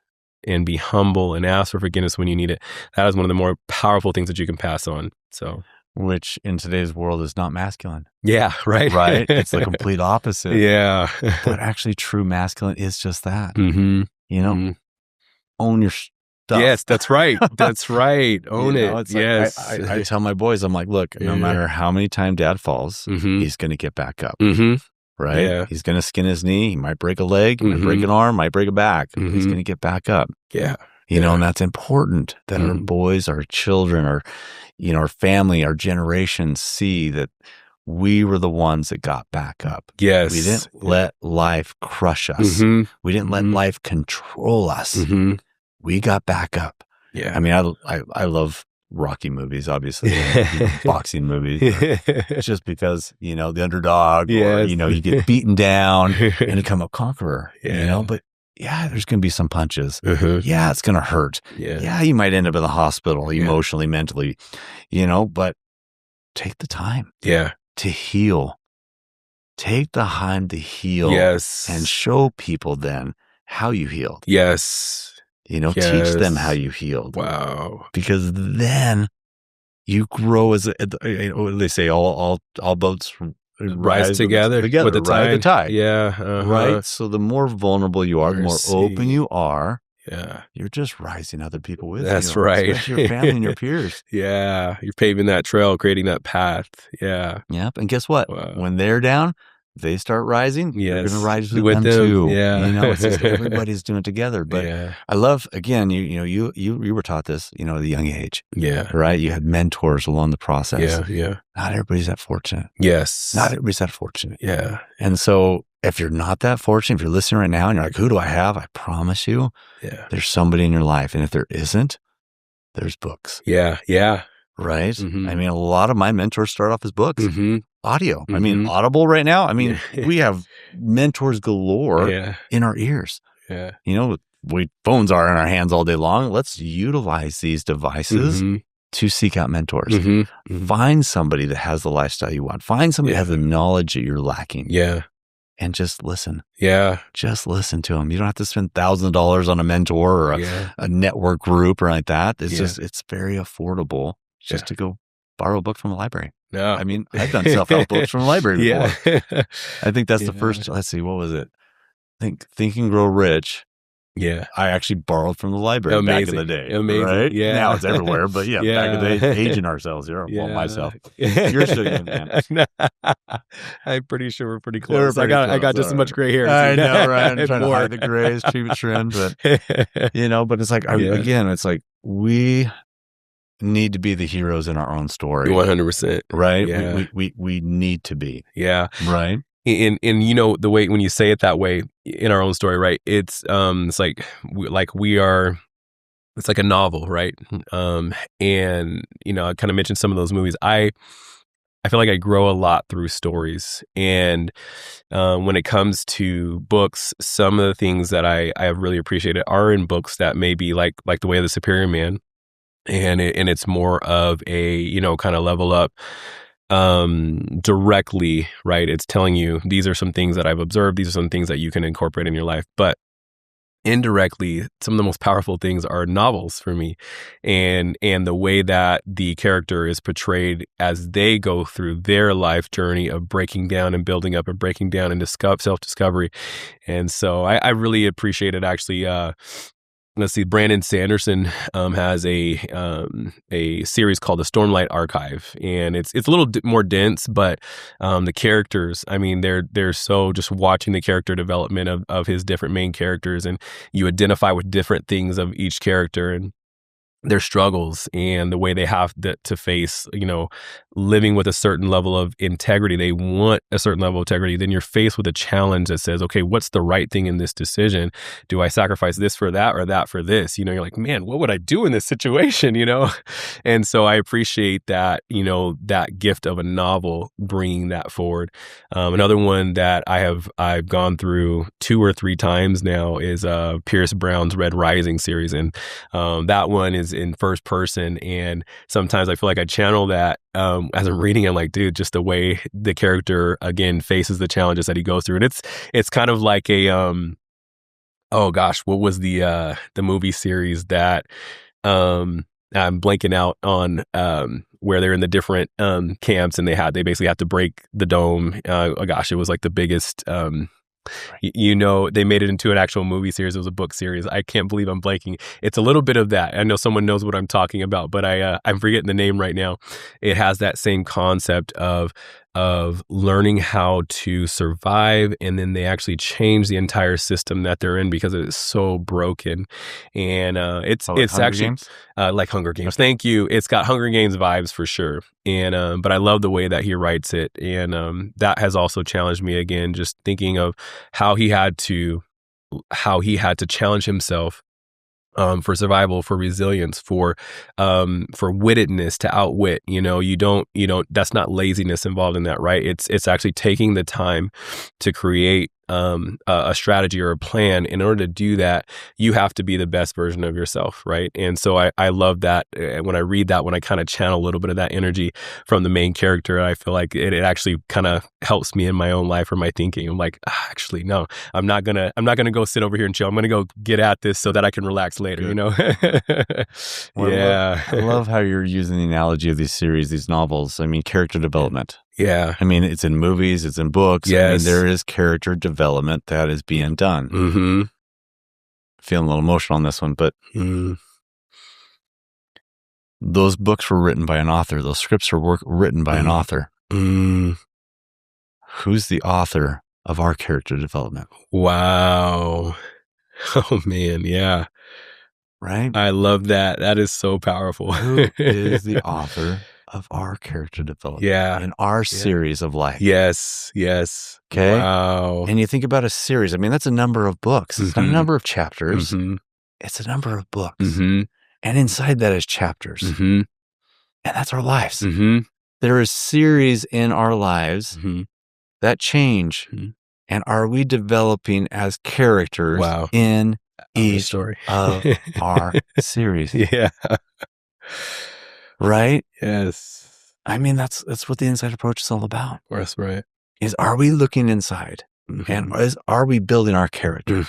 [SPEAKER 2] and be humble and ask for forgiveness when you need it. That is one of the more powerful things that you can pass on. So,
[SPEAKER 1] which in today's world is not masculine.
[SPEAKER 2] Yeah, right.
[SPEAKER 1] Right? It's the complete opposite.
[SPEAKER 2] Yeah.
[SPEAKER 1] But actually, true masculine is just that.
[SPEAKER 2] Mm-hmm.
[SPEAKER 1] Own your stuff.
[SPEAKER 2] Yes, that's right. That's right. Own it.
[SPEAKER 1] It's
[SPEAKER 2] yes.
[SPEAKER 1] Like I tell my boys, I'm like, look, no matter how many times dad falls, he's going to get back up.
[SPEAKER 2] Mm-hmm.
[SPEAKER 1] Right?
[SPEAKER 2] Yeah.
[SPEAKER 1] He's going to skin his knee. He might break a leg, might break an arm, might break a back. He's going to get back up.
[SPEAKER 2] Yeah.
[SPEAKER 1] And that's important, that our boys, our children, our family, our generations see that we were the ones that got back up.
[SPEAKER 2] Yes.
[SPEAKER 1] We didn't let life crush us. We didn't let life control us. We got back up.
[SPEAKER 2] Yeah.
[SPEAKER 1] I mean, I love Rocky movies, obviously, boxing movies, just because, the underdog, or, you get beaten down and become a conqueror, but there's going to be some punches. Yeah, it's going to hurt. Yeah, you might end up in the hospital emotionally, mentally, but take the time to heal. Take the time to heal.
[SPEAKER 2] Yes.
[SPEAKER 1] And show people then how you healed.
[SPEAKER 2] Yes.
[SPEAKER 1] Teach them how you healed.
[SPEAKER 2] Wow.
[SPEAKER 1] Because then you grow as they say, all boats
[SPEAKER 2] rise together with the tide.
[SPEAKER 1] Ride the tide.
[SPEAKER 2] Yeah.
[SPEAKER 1] Right. So the more vulnerable you are, the more open you are.
[SPEAKER 2] Yeah.
[SPEAKER 1] You're just rising other people with you.
[SPEAKER 2] That's right.
[SPEAKER 1] Especially your family and your peers.
[SPEAKER 2] Yeah. You're paving that trail, creating that path. Yeah.
[SPEAKER 1] Yep. And guess what?
[SPEAKER 2] Wow.
[SPEAKER 1] When they're down, they start rising.
[SPEAKER 2] Yes.
[SPEAKER 1] You're going to rise with them too.
[SPEAKER 2] Yeah.
[SPEAKER 1] It's just everybody's doing it together. But I love, again, you were taught this, at a young age.
[SPEAKER 2] Yeah.
[SPEAKER 1] Right. You had mentors along the process.
[SPEAKER 2] Yeah.
[SPEAKER 1] Not everybody's that fortunate.
[SPEAKER 2] Yes.
[SPEAKER 1] Not everybody's that fortunate.
[SPEAKER 2] Yeah.
[SPEAKER 1] And so if you're not that fortunate, if you're listening right now and you're like, who do I have? I promise you, there's somebody in your life. And if there isn't, there's books.
[SPEAKER 2] Yeah. Yeah.
[SPEAKER 1] Right. I mean, a lot of my mentors start off as books. Audio. I mean, Audible right now. I mean, we have mentors galore in our ears.
[SPEAKER 2] Yeah.
[SPEAKER 1] Phones are in our hands all day long. Let's utilize these devices to seek out mentors. Find somebody that has the lifestyle you want. Find somebody that has the knowledge that you're lacking.
[SPEAKER 2] Yeah.
[SPEAKER 1] and just listen.
[SPEAKER 2] Yeah.
[SPEAKER 1] Just listen to them. You don't have to spend thousands of dollars on a mentor or a network group or like that. It's just, it's very affordable just to go borrow a book from a library.
[SPEAKER 2] No.
[SPEAKER 1] I mean, I've done self-help books from a library before.
[SPEAKER 2] Yeah.
[SPEAKER 1] I think that's the first, let's see, what was it? Think and Grow Rich.
[SPEAKER 2] Yeah.
[SPEAKER 1] I actually borrowed from the library back in the day.
[SPEAKER 2] Amazing.
[SPEAKER 1] Right?
[SPEAKER 2] Yeah.
[SPEAKER 1] Now it's everywhere, but back in the day, aging ourselves here. Well, myself. You're still young, man.
[SPEAKER 2] I'm pretty sure we're pretty close.
[SPEAKER 1] Pretty
[SPEAKER 2] I got just as much gray hair.
[SPEAKER 1] I know, right? I'm trying to hide the grays, keep it trimmed, but but it's like, again, it's like we need to be the heroes in our own story.
[SPEAKER 2] 100%.
[SPEAKER 1] Right?
[SPEAKER 2] Yeah.
[SPEAKER 1] We need to be.
[SPEAKER 2] Yeah.
[SPEAKER 1] Right?
[SPEAKER 2] And the way when you say it that way in our own story, right? It's like we are. It's like a novel, right? And I kind of mentioned some of those movies. I feel like I grow a lot through stories, and when it comes to books, some of the things that I have really appreciated are in books that may be like The Way of the Superior Man, and it's more of a kind of level up. Directly, right? It's telling you these are some things that I've observed. These are some things that you can incorporate in your life. But indirectly, some of the most powerful things are novels for me, and the way that the character is portrayed as they go through their life journey of breaking down and building up and breaking down and self-discovery. And so I really appreciate it. Actually, let's see, Brandon Sanderson has a series called the Stormlight Archive, and it's a little more dense, but the characters, I mean, they're so, just watching the character development of his different main characters, and you identify with different things of each character and their struggles and the way they have to face, living with a certain level of integrity. They want a certain level of integrity. Then you're faced with a challenge that says, okay, what's the right thing in this decision? Do I sacrifice this for that or that for this? You're like, man, what would I do in this situation? And so I appreciate that, that gift of a novel, bringing that forward. Another one that I've gone through 2 or 3 times now is Pierce Brown's Red Rising series. And that one is in first person, and sometimes I feel like I channel that as I'm reading. I'm like, dude, just the way the character again faces the challenges that he goes through, and it's kind of like a oh gosh, what was the movie series that I'm blanking out on, where they're in the different camps, and they basically have to break the dome. Oh gosh, it was like the biggest. They made it into an actual movie series. It was a book series. I can't believe I'm blanking. It's a little bit of that. I know someone knows what I'm talking about, but I'm forgetting the name right now. It has that same concept of learning how to survive, and then they actually change the entire system that they're in because it is so broken. And it's
[SPEAKER 1] Hunger
[SPEAKER 2] actually
[SPEAKER 1] Games?
[SPEAKER 2] Like Hunger Games. Thank you. It's got Hunger Games vibes for sure. And but I love the way that he writes it, and that has also challenged me again, just thinking of how he had to challenge himself for survival, for resilience, for wittedness, to outwit. You don't that's not laziness involved in that, right? It's actually taking the time to create a strategy or a plan. In order to do that, you have to be the best version of yourself, right? And so I love that. When I read that, when I kind of channel a little bit of that energy from the main character, I feel like it actually kind of helps me in my own life or my thinking. I'm like, actually, no, I'm not gonna go sit over here and chill. I'm gonna go get at this so that I can relax later.
[SPEAKER 1] Well,
[SPEAKER 2] Yeah.
[SPEAKER 1] I love how you're using the analogy of these series, these novels. I mean, character development.
[SPEAKER 2] Yeah.
[SPEAKER 1] I mean, it's in movies, it's in books.
[SPEAKER 2] Yes.
[SPEAKER 1] I mean, there is character development that is being done.
[SPEAKER 2] Mm-hmm.
[SPEAKER 1] Feeling a little emotional on this one, but those books were written by an author. Those scripts were written by an author. Who's the author of our character development?
[SPEAKER 2] Wow. Oh, man. Yeah.
[SPEAKER 1] Right?
[SPEAKER 2] I love that. That is so powerful.
[SPEAKER 1] Who is the author of our character development?
[SPEAKER 2] Yeah.
[SPEAKER 1] In our series of life.
[SPEAKER 2] Yes. Yes.
[SPEAKER 1] Okay.
[SPEAKER 2] Wow.
[SPEAKER 1] And you think about a series. I mean, that's a number of books. It's not a number of chapters. It's a number of books. And inside that is chapters. And that's our lives. There is series in our lives that change. And are we developing as characters in each
[SPEAKER 2] story
[SPEAKER 1] of our series?
[SPEAKER 2] Yeah.
[SPEAKER 1] Right?
[SPEAKER 2] Yes.
[SPEAKER 1] I mean, that's what the inside approach is all about.
[SPEAKER 2] That's right.
[SPEAKER 1] Are we looking inside? And are we building our character?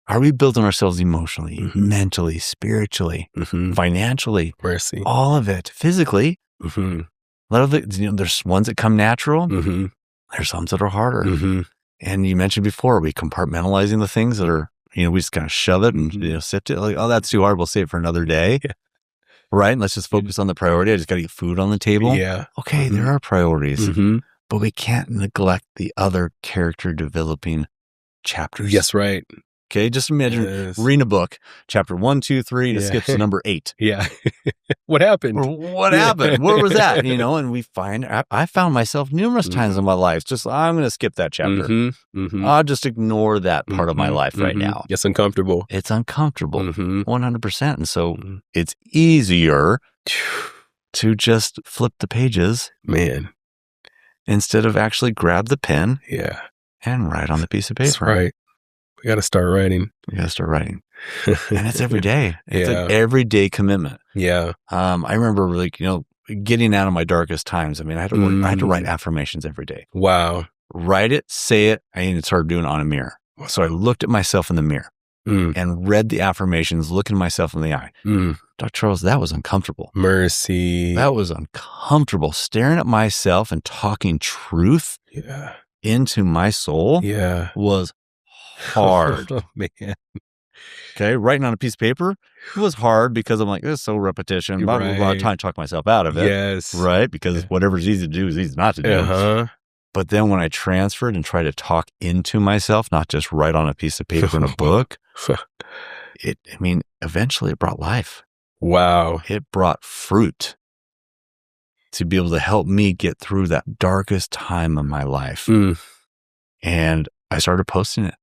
[SPEAKER 1] Are we building ourselves emotionally, mentally, spiritually, financially?
[SPEAKER 2] Mercy.
[SPEAKER 1] All of it. Physically. A lot of it, there's ones that come natural. There's some that are harder. And you mentioned before, we compartmentalizing the things that are, we just kind of shove it and sift it. Like, oh, that's too hard. We'll save it for another day. Yeah. Right? And let's just focus on the priority. I just got to get food on the table.
[SPEAKER 2] Yeah.
[SPEAKER 1] Okay, there are priorities. But we can't neglect the other character developing chapters.
[SPEAKER 2] Yes, right.
[SPEAKER 1] Okay, just imagine reading a book, chapter 1, 2, 3, and it skips to number 8.
[SPEAKER 2] Yeah. What happened?
[SPEAKER 1] Or what happened? Where was that? And we I found myself numerous times in my life, just, I'm going to skip that chapter. I'll just ignore that part of my life right now.
[SPEAKER 2] It's uncomfortable.
[SPEAKER 1] It's uncomfortable, 100%. And so it's easier to just flip the pages.
[SPEAKER 2] Man.
[SPEAKER 1] Instead of actually grab the pen.
[SPEAKER 2] Yeah.
[SPEAKER 1] And write on the piece of paper.
[SPEAKER 2] That's right. We got to start writing.
[SPEAKER 1] And it's every day. It's an everyday commitment.
[SPEAKER 2] Yeah.
[SPEAKER 1] I remember getting out of my darkest times. I mean, I had to write affirmations every day.
[SPEAKER 2] Wow.
[SPEAKER 1] Write it, say it. I even started doing it on a mirror. So I looked at myself in the mirror and read the affirmations, looking myself in the eye. Dr. Charles, that was uncomfortable.
[SPEAKER 2] Mercy.
[SPEAKER 1] That was uncomfortable. Staring at myself and talking truth into my soul was hard.
[SPEAKER 2] Oh, man.
[SPEAKER 1] Okay, writing on a piece of paper, it was hard because I'm like, this is so repetition, blah, blah, blah, trying to talk myself out of it.
[SPEAKER 2] Yes.
[SPEAKER 1] Right? Because whatever's easy to do is easy not to do. But then when I transferred and tried to talk into myself, not just write on a piece of paper in a book, eventually it brought life.
[SPEAKER 2] Wow.
[SPEAKER 1] It brought fruit to be able to help me get through that darkest time of my life. And I started posting it.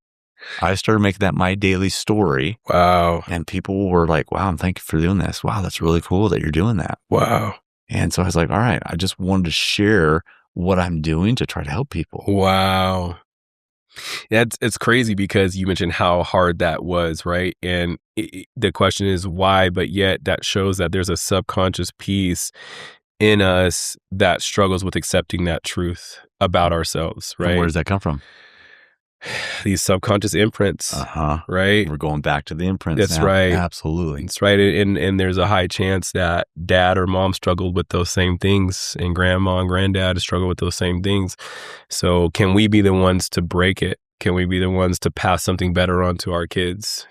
[SPEAKER 1] I started making that my daily story.
[SPEAKER 2] Wow.
[SPEAKER 1] And people were like, wow, thank you for doing this. Wow, that's really cool that you're doing that.
[SPEAKER 2] Wow.
[SPEAKER 1] And so I was like, all right, I just wanted to share what I'm doing to try to help people.
[SPEAKER 2] Wow. It's crazy because you mentioned how hard that was, right? And the question is why, but yet that shows that there's a subconscious piece in us that struggles with accepting that truth about ourselves, right?
[SPEAKER 1] And where does that come from?
[SPEAKER 2] These subconscious imprints, right?
[SPEAKER 1] We're going back to the imprints.
[SPEAKER 2] That's
[SPEAKER 1] now.
[SPEAKER 2] right.
[SPEAKER 1] Absolutely.
[SPEAKER 2] That's right. And there's a high chance that dad or mom struggled with those same things, and grandma and granddad struggle with those same things. So can we be the ones to break it? Can we be the ones to pass something better on to our kids,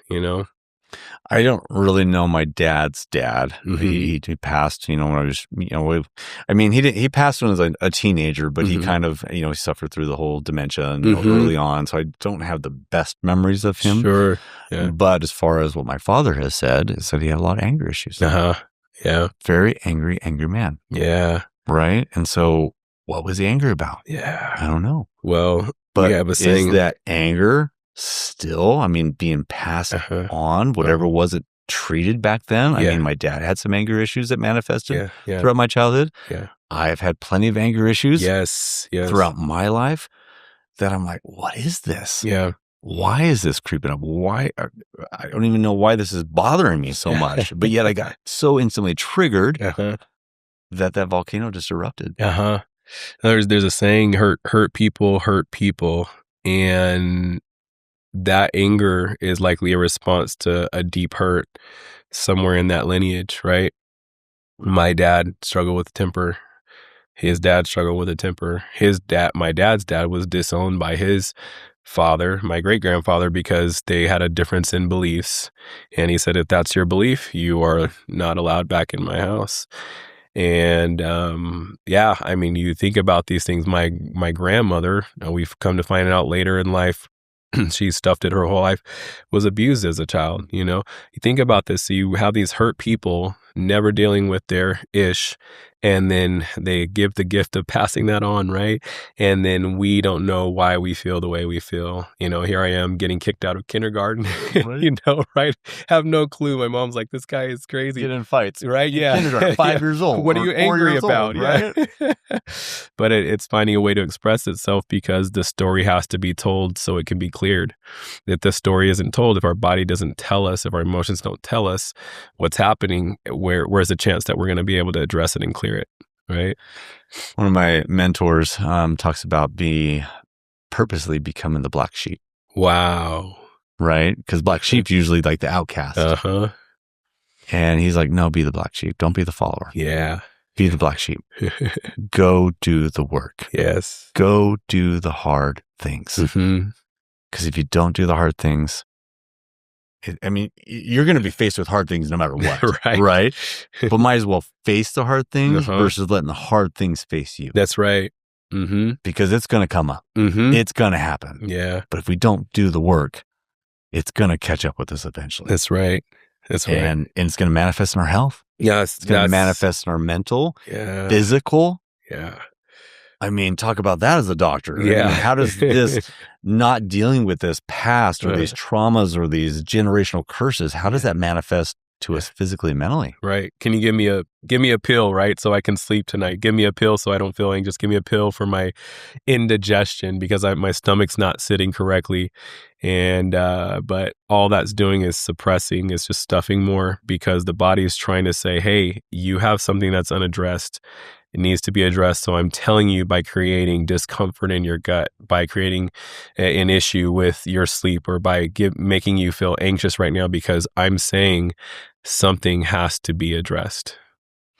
[SPEAKER 1] I don't really know my dad's dad. He passed, when I was, he passed when I was a teenager, but he kind of, he suffered through the whole dementia and early on. So I don't have the best memories of him.
[SPEAKER 2] Sure. Yeah.
[SPEAKER 1] But as far as what my father has said, is that he had a lot of anger issues.
[SPEAKER 2] Yeah.
[SPEAKER 1] Very angry man.
[SPEAKER 2] Yeah.
[SPEAKER 1] Right. And so what was he angry about?
[SPEAKER 2] Yeah.
[SPEAKER 1] I don't know.
[SPEAKER 2] Well,
[SPEAKER 1] but
[SPEAKER 2] we have a saying,
[SPEAKER 1] is that anger still, being passed on, whatever wasn't treated back then? I mean, my dad had some anger issues that manifested throughout my childhood.
[SPEAKER 2] Yeah.
[SPEAKER 1] I've had plenty of anger issues
[SPEAKER 2] yes.
[SPEAKER 1] throughout my life that I'm like, what is this?
[SPEAKER 2] Yeah.
[SPEAKER 1] Why is this creeping up? Why? I don't even know why this is bothering me so much. But yet I got so instantly triggered that volcano just erupted.
[SPEAKER 2] There's a saying, hurt people. And that anger is likely a response to a deep hurt somewhere in that lineage, right? My dad struggled with temper. His dad struggled with a temper. My dad's dad was disowned by his father, my great-grandfather, because they had a difference in beliefs. And he said, if that's your belief, you are not allowed back in my house. And you think about these things. My grandmother, we've come to find out later in life, she stuffed it her whole life, was abused as a child. You think about this. So you have these hurt people never dealing with their ish, and then they give the gift of passing that on, right? And then we don't know why we feel the way we feel. Here I am getting kicked out of kindergarten, right? Have no clue. My mom's like, this guy is crazy.
[SPEAKER 1] Get in fights.
[SPEAKER 2] Right? Yeah.
[SPEAKER 1] Kindergarten, 5 years old.
[SPEAKER 2] What are you angry about?
[SPEAKER 1] Right?
[SPEAKER 2] Yeah. But it's finding a way to express itself, because the story has to be told so it can be cleared. If the story isn't told, if our body doesn't tell us, if our emotions don't tell us what's happening, where's the chance that we're going to be able to address it and clear it, right?
[SPEAKER 1] One of my mentors talks about purposely becoming the black sheep.
[SPEAKER 2] Wow.
[SPEAKER 1] Right? Because black sheep's usually like the outcast.
[SPEAKER 2] Uh-huh.
[SPEAKER 1] And he's like, no, be the black sheep. Don't be the follower.
[SPEAKER 2] Yeah.
[SPEAKER 1] Be the black sheep. Go do the work.
[SPEAKER 2] Yes.
[SPEAKER 1] Go do the hard things. Because if you don't do the hard things, you're going to be faced with hard things no matter what. Right? But might as well face the hard things versus letting the hard things face you.
[SPEAKER 2] That's right.
[SPEAKER 1] Because it's going to come up. It's going to happen.
[SPEAKER 2] Yeah.
[SPEAKER 1] But if we don't do the work, it's going to catch up with us eventually.
[SPEAKER 2] That's right. That's right.
[SPEAKER 1] And it's going to manifest in our health.
[SPEAKER 2] Yes.
[SPEAKER 1] It's going to manifest in our mental, physical.
[SPEAKER 2] Yeah.
[SPEAKER 1] I mean, talk about that as a doctor.
[SPEAKER 2] Yeah.
[SPEAKER 1] I mean, how does this not dealing with this past or these traumas or these generational curses, how does that manifest to us physically and mentally?
[SPEAKER 2] Right. Can you give me a pill, right? So I can sleep tonight. Give me a pill so I don't feel anxious. Give me a pill for my indigestion because my stomach's not sitting correctly. And, but all that's doing is suppressing, it's just stuffing more because the body is trying to say, hey, you have something that's unaddressed. It needs to be addressed. So I'm telling you, by creating discomfort in your gut, by creating an issue with your sleep, or by making you feel anxious right now, because I'm saying something has to be addressed.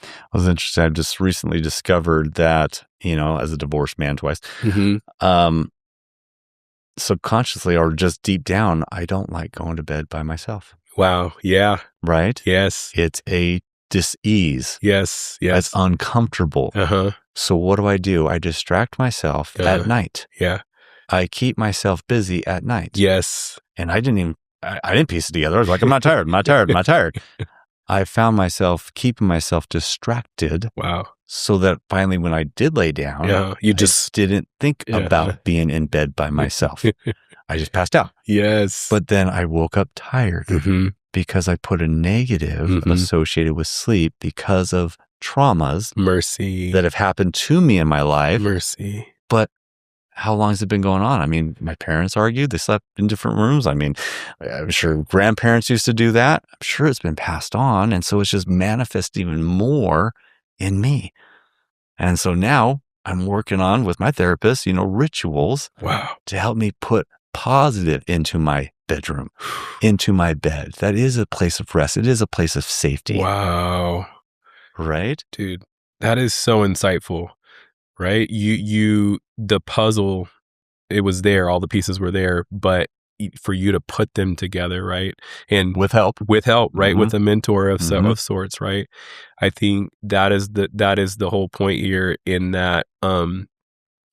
[SPEAKER 1] I was interested. I've just recently discovered that, as a divorced man twice, subconsciously or just deep down, I don't like going to bed by myself.
[SPEAKER 2] Wow. Yeah.
[SPEAKER 1] Right?
[SPEAKER 2] Yes.
[SPEAKER 1] It's a dis-ease.
[SPEAKER 2] Yes.
[SPEAKER 1] That's uncomfortable. So what do? I distract myself at night.
[SPEAKER 2] Yeah.
[SPEAKER 1] I keep myself busy at night.
[SPEAKER 2] Yes.
[SPEAKER 1] And I didn't piece it together. I was like, I'm not tired. I found myself keeping myself distracted.
[SPEAKER 2] Wow.
[SPEAKER 1] So that finally when I did lay down,
[SPEAKER 2] you just
[SPEAKER 1] didn't think about being in bed by myself. I just passed out.
[SPEAKER 2] Yes.
[SPEAKER 1] But then I woke up tired because I put a negative associated with sleep because of traumas that have happened to me in my life. But how long has it been going on? I mean, my parents argued. They slept in different rooms. I mean, I'm sure grandparents used to do that. I'm sure it's been passed on. And so it's just manifest even more in me. And so now I'm working on, with my therapist, rituals to help me put positive into my bedroom, into my bed. That is a place of rest. It is a place of safety.
[SPEAKER 2] Wow.
[SPEAKER 1] Right?
[SPEAKER 2] Dude, that is so insightful, right? The puzzle, it was there, all the pieces were there, but for you to put them together, right? And with help, right? With a mentor of sorts, right? I think that is the whole point here, in that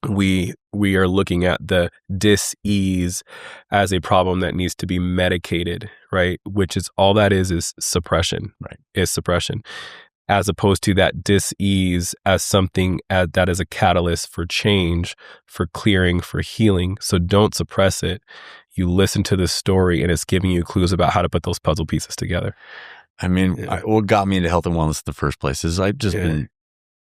[SPEAKER 2] we are looking at the dis-ease as a problem that needs to be medicated, right? Which is all that is suppression, right? Is suppression, as opposed to that dis-ease as something that is a catalyst for change, for clearing, for healing. So don't suppress it. You listen to this story and it's giving you clues about how to put those puzzle pieces together.
[SPEAKER 1] I mean, what got me into health and wellness in the first place is I've just been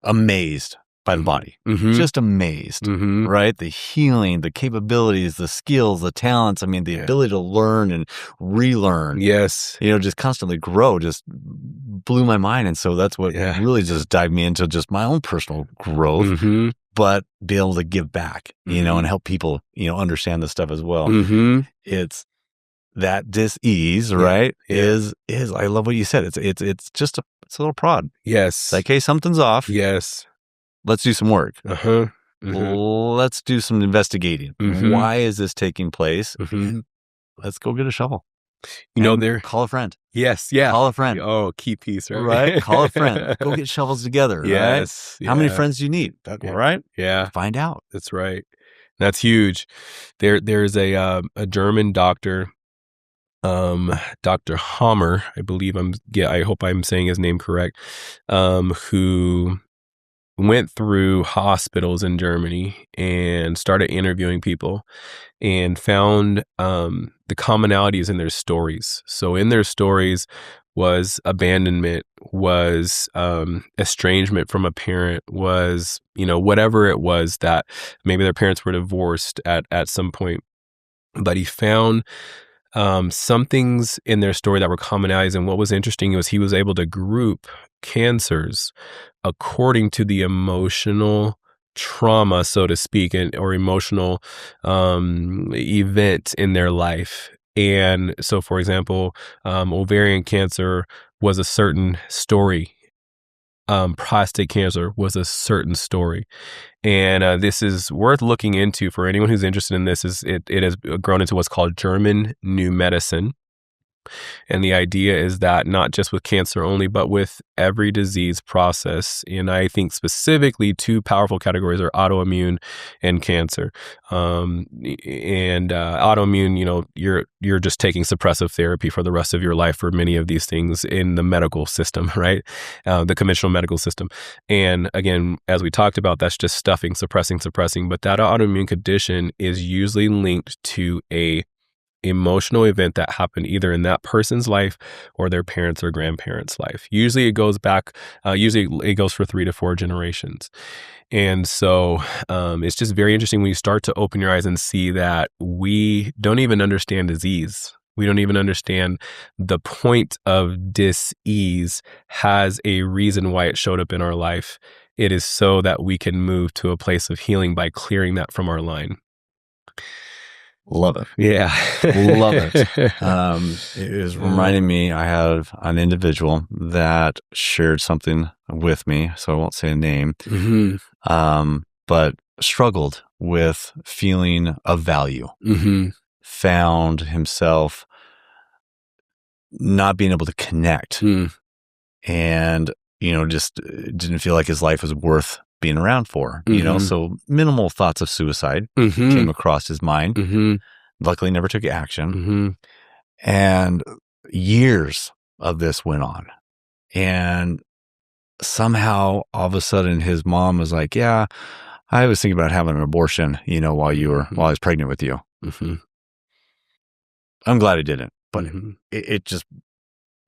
[SPEAKER 1] amazed by the body. Just amazed, right? The healing, the capabilities, the skills, the talents. I mean, the ability to learn and relearn.
[SPEAKER 2] Yes.
[SPEAKER 1] Just constantly grow just blew my mind. And so that's what really just dived me into just my own personal growth, but be able to give back, and help people, understand this stuff as well. It's that dis-ease, right? Is I love what you said. It's just it's a little prod.
[SPEAKER 2] Yes.
[SPEAKER 1] It's like, hey, something's off.
[SPEAKER 2] Yes. Let's
[SPEAKER 1] do some work. Let's do some investigating. Why is this taking place? Let's go get a shovel. Call a friend.
[SPEAKER 2] Yes. Yeah.
[SPEAKER 1] Call a friend.
[SPEAKER 2] Oh, key piece, right?
[SPEAKER 1] Right. Call a friend. Go get shovels together.
[SPEAKER 2] Yes.
[SPEAKER 1] Right? How many friends do you need? Right.
[SPEAKER 2] Yeah.
[SPEAKER 1] Find out.
[SPEAKER 2] That's right. That's huge. There's a German doctor, Dr. Hammer, I believe I hope I'm saying his name correct, who went through hospitals in Germany and started interviewing people and found the commonalities in their stories. So in their stories was abandonment, was estrangement from a parent, was, whatever it was, that maybe their parents were divorced at some point. But he found some things in their story that were commonalities. And what was interesting was he was able to group cancers according to the emotional trauma, so to speak, or emotional event in their life. And so, for example, ovarian cancer was a certain story. Prostate cancer was a certain story. And this is worth looking into for anyone who's interested in this. It has grown into what's called German New Medicine. And the idea is that not just with cancer only, but with every disease process. And I think specifically two powerful categories are autoimmune and cancer. Autoimmune, you're just taking suppressive therapy for the rest of your life for many of these things in the medical system, right? The conventional medical system. And again, as we talked about, that's just stuffing, suppressing. But that autoimmune condition is usually linked to a emotional event that happened either in that person's life or their parents' or grandparents' life. Usually it goes back, it goes for 3 to 4 generations. And so it's just very interesting when you start to open your eyes and see that we don't even understand disease. We don't even understand the point of dis-ease has a reason why it showed up in our life. It is so that we can move to a place of healing by clearing that from our line.
[SPEAKER 1] Love it.
[SPEAKER 2] Yeah.
[SPEAKER 1] Love it. It is reminding me, I have an individual that shared something with me, so I won't say a name, but struggled with feeling of value, found himself not being able to connect and, just didn't feel like his life was worth being around for, so minimal thoughts of suicide came across his mind. Luckily never took action. And years of this went on. And somehow all of a sudden his mom was like, yeah, I was thinking about having an abortion, while I was pregnant with you. I'm glad I didn't, but it just,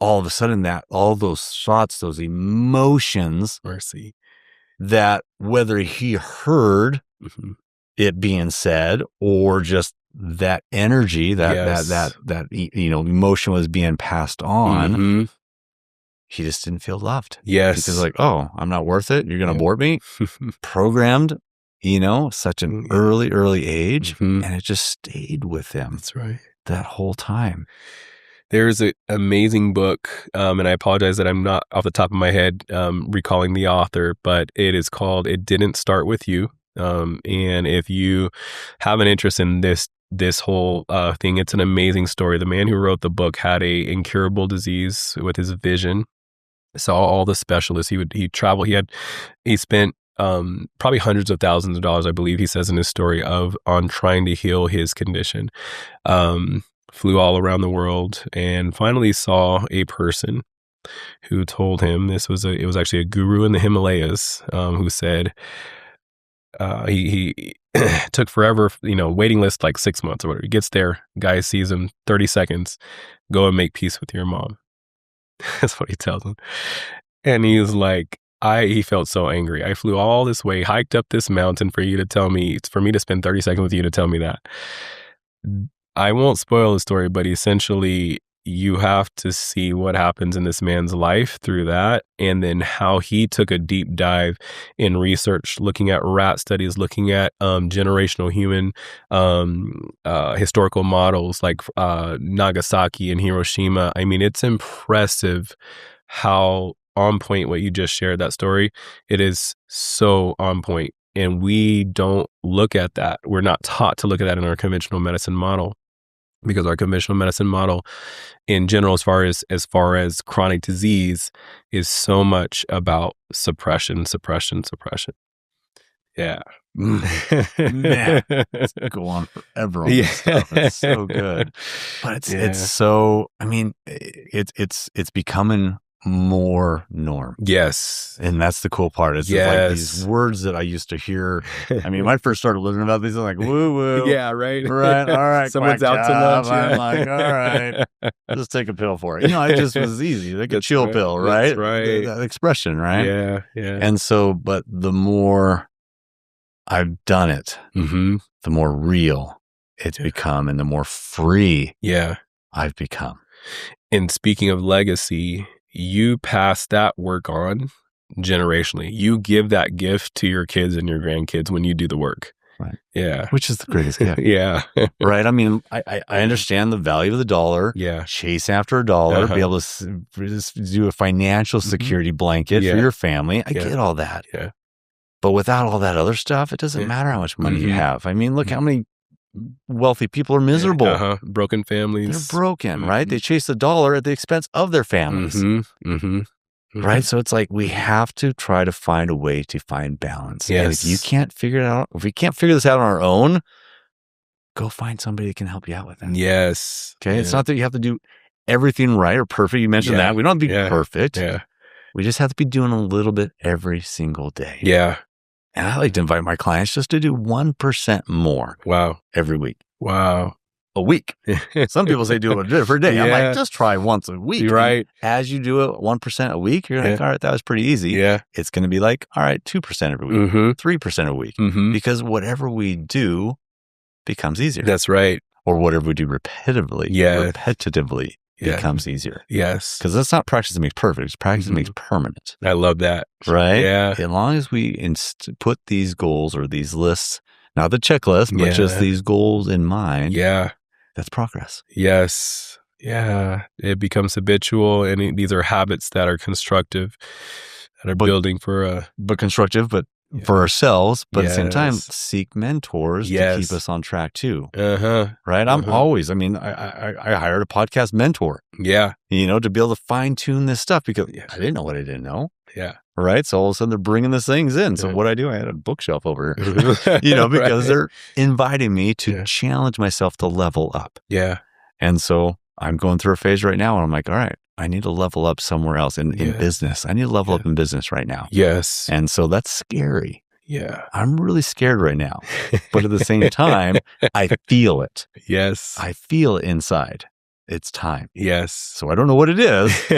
[SPEAKER 1] all of a sudden all those thoughts, those emotions,
[SPEAKER 2] mercy, that
[SPEAKER 1] whether he heard it being said or just that energy, that emotion was being passed on, he just didn't feel loved.
[SPEAKER 2] Yes.
[SPEAKER 1] Because like, oh, I'm not worth it. You're going to abort me. Programmed, such an early age. And it just stayed with him.
[SPEAKER 2] That's right.
[SPEAKER 1] That whole time.
[SPEAKER 2] There's an amazing book, and I apologize that I'm not off the top of my head recalling the author, but it is called It Didn't Start With You. And if you have an interest in this whole thing, it's an amazing story. The man who wrote the book had a incurable disease with his vision, saw all the specialists. He traveled. He spent probably hundreds of thousands of dollars, I believe he says in his story, on trying to heal his condition. Flew all around the world and finally saw a person who told him it was actually a guru in the Himalayas who said he took forever, waiting list like 6 months or whatever. He gets there, guy sees him, 30 seconds, go and make peace with your mom. That's what he tells him. And he was like, he felt so angry. I flew all this way, hiked up this mountain for me to spend 30 seconds with you to tell me that. I won't spoil the story, but essentially you have to see what happens in this man's life through that, and then how he took a deep dive in research, looking at rat studies, looking at generational human historical models like Nagasaki and Hiroshima. I mean, it's impressive how on point what you just shared, that story. It is so on point. And we don't look at that. We're not taught to look at that in our conventional medicine model, because our conventional medicine model in general, as far as chronic disease, is so much about suppression. Yeah.
[SPEAKER 1] Man, let's go on forever on this stuff. It's so good. But it's so, I mean, it's becoming more norm.
[SPEAKER 2] Yes.
[SPEAKER 1] And that's the cool part. It's just like these words that I used to hear. I mean, when I first started learning about these, I'm like, woo woo.
[SPEAKER 2] Yeah, right.
[SPEAKER 1] Right. All right.
[SPEAKER 2] Someone's out to lunch.
[SPEAKER 1] I'm like, all right, just take a pill for it. It just was easy. Like a chill pill, right?
[SPEAKER 2] That's right.
[SPEAKER 1] That expression, right?
[SPEAKER 2] Yeah.
[SPEAKER 1] And so, but the more I've done it, the more real it's become and the more free I've become.
[SPEAKER 2] And speaking of legacy, you pass that work on generationally. You give that gift to your kids and your grandkids when you do the work.
[SPEAKER 1] Right.
[SPEAKER 2] Yeah.
[SPEAKER 1] Which is the greatest gift.
[SPEAKER 2] Yeah.
[SPEAKER 1] Right. I mean, I understand the value of the dollar.
[SPEAKER 2] Yeah.
[SPEAKER 1] Chase after a dollar, be able to just do a financial security blanket for your family. I get all that.
[SPEAKER 2] Yeah.
[SPEAKER 1] But without all that other stuff, it doesn't matter how much money you have. I mean, look how many wealthy people are miserable.
[SPEAKER 2] Broken families.
[SPEAKER 1] They're broken, right? They chase the dollar at the expense of their families. Right? So it's like we have to try to find a way to find balance.
[SPEAKER 2] Yes.
[SPEAKER 1] And if you can't figure it out, if we can't figure this out on our own, go find somebody that can help you out with that.
[SPEAKER 2] Yes.
[SPEAKER 1] Okay. It's not that you have to do everything right or perfect. You mentioned that. We don't have to be perfect.
[SPEAKER 2] Yeah.
[SPEAKER 1] We just have to be doing a little bit every single day.
[SPEAKER 2] Yeah.
[SPEAKER 1] And I like to invite my clients just to do 1% more.
[SPEAKER 2] Wow.
[SPEAKER 1] Every week.
[SPEAKER 2] Wow.
[SPEAKER 1] A week. Some people say do it for a day. I'm like, just try once a week.
[SPEAKER 2] You're right.
[SPEAKER 1] And as you do it 1% a week, you're like, all right, that was pretty easy.
[SPEAKER 2] Yeah.
[SPEAKER 1] It's going to be like, all right, 2% every week, 3% a week. Because whatever we do becomes easier.
[SPEAKER 2] That's right.
[SPEAKER 1] Or whatever we do repetitively, repetitively becomes easier.
[SPEAKER 2] Yes.
[SPEAKER 1] Because that's not practice that makes perfect. It's practice that makes permanent.
[SPEAKER 2] I love that.
[SPEAKER 1] Right?
[SPEAKER 2] Yeah.
[SPEAKER 1] As long as we put these goals or these lists, not the checklist, but just these goals in mind.
[SPEAKER 2] Yeah.
[SPEAKER 1] That's progress.
[SPEAKER 2] Yes. Yeah. It becomes habitual. And these are habits that are constructive, that are building for
[SPEAKER 1] but constructive, but for ourselves, but at the same time, seek mentors to keep us on track too. Right? I'm always, I mean, I hired a podcast mentor.
[SPEAKER 2] Yeah.
[SPEAKER 1] To be able to fine tune this stuff because I didn't know what I didn't know.
[SPEAKER 2] Yeah.
[SPEAKER 1] Right. So all of a sudden they're bringing these things in. So what I do, I had a bookshelf over here, because they're inviting me to challenge myself to level up.
[SPEAKER 2] Yeah.
[SPEAKER 1] And so I'm going through a phase right now and I'm like, all right, I need to level up somewhere else in business. I need to level up in business right now.
[SPEAKER 2] Yes.
[SPEAKER 1] And so that's scary.
[SPEAKER 2] Yeah.
[SPEAKER 1] I'm really scared right now. But at the same time, I feel it.
[SPEAKER 2] Yes.
[SPEAKER 1] I feel it inside. It's time.
[SPEAKER 2] Yes.
[SPEAKER 1] So I don't know what it is,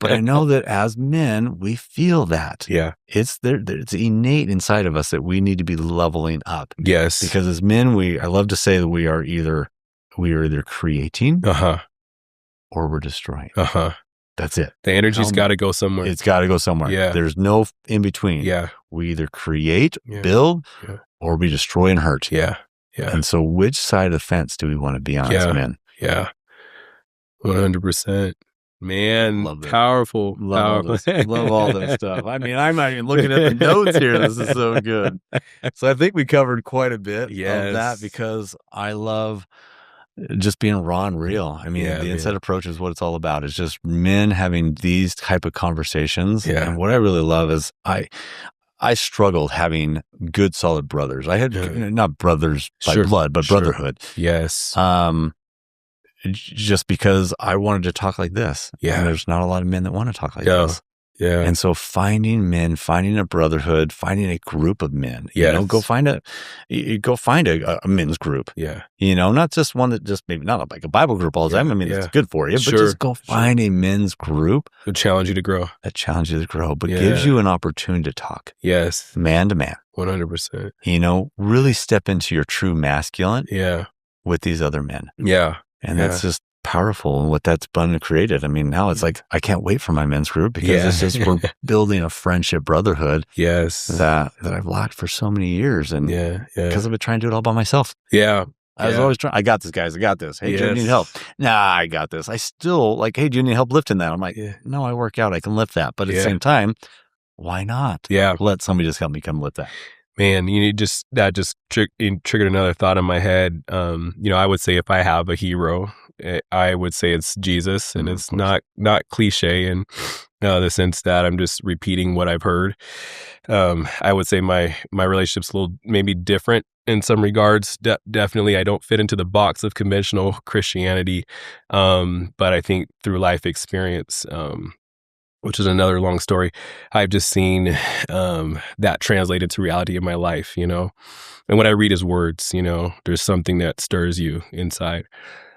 [SPEAKER 1] but I know that as men, we feel that.
[SPEAKER 2] Yeah.
[SPEAKER 1] It's there. It's innate inside of us that we need to be leveling up.
[SPEAKER 2] Yes.
[SPEAKER 1] Because as men, I love to say that we are either creating or we're destroying. That's it.
[SPEAKER 2] The energy's got to go somewhere.
[SPEAKER 1] It's got to go somewhere.
[SPEAKER 2] Yeah.
[SPEAKER 1] There's no in between.
[SPEAKER 2] Yeah.
[SPEAKER 1] We either create, build, or we destroy and hurt.
[SPEAKER 2] Yeah. Yeah.
[SPEAKER 1] And so which side of the fence do we want to be on as men?
[SPEAKER 2] Yeah. 100%. Man,
[SPEAKER 1] Love
[SPEAKER 2] powerful.
[SPEAKER 1] Love all that stuff. I mean, I'm not even looking at the notes here. This is so good. So I think we covered quite a bit of that because I love just being raw and real. I mean, the Insight approach is what it's all about. It's just men having these type of conversations.
[SPEAKER 2] Yeah.
[SPEAKER 1] And what I really love is I struggled having good, solid brothers. I had not brothers by blood, but brotherhood.
[SPEAKER 2] Yes.
[SPEAKER 1] Just because I wanted to talk like this.
[SPEAKER 2] Yeah.
[SPEAKER 1] And there's not a lot of men that want to talk like this.
[SPEAKER 2] Yeah.
[SPEAKER 1] And so finding men, finding a brotherhood, finding a group of men, go find a men's group.
[SPEAKER 2] Yeah.
[SPEAKER 1] Not just one that just maybe not like a Bible group all the time. I mean, it's good for you, but just go find a men's group.
[SPEAKER 2] That challenge you to grow.
[SPEAKER 1] But gives you an opportunity to talk.
[SPEAKER 2] Yes.
[SPEAKER 1] Man to man.
[SPEAKER 2] 100%.
[SPEAKER 1] Really step into your true masculine.
[SPEAKER 2] Yeah.
[SPEAKER 1] With these other men.
[SPEAKER 2] Yeah.
[SPEAKER 1] And that's just powerful and what that's been created. I mean, now it's like, I can't wait for my men's group because it's just, we're building a friendship brotherhood.
[SPEAKER 2] Yes.
[SPEAKER 1] That I've lacked for so many years. And because I've been trying to do it all by myself.
[SPEAKER 2] Yeah.
[SPEAKER 1] I was always trying, I got this, guys. I got this. Hey, do you need help? Nah, I got this. I still hey, do you need help lifting that? I'm like, no, I work out. I can lift that. But at the same time, why not?
[SPEAKER 2] Yeah.
[SPEAKER 1] Let somebody just help me come lift that.
[SPEAKER 2] Man, that just triggered another thought in my head. I would say if I have a hero, I would say it's Jesus, and it's not cliche in the sense that I'm just repeating what I've heard. I would say my relationship's a little maybe different in some regards. Definitely, I don't fit into the box of conventional Christianity, but I think through life experience, which is another long story, I've just seen that translated to reality in my life, And what I read is words, there's something that stirs you inside.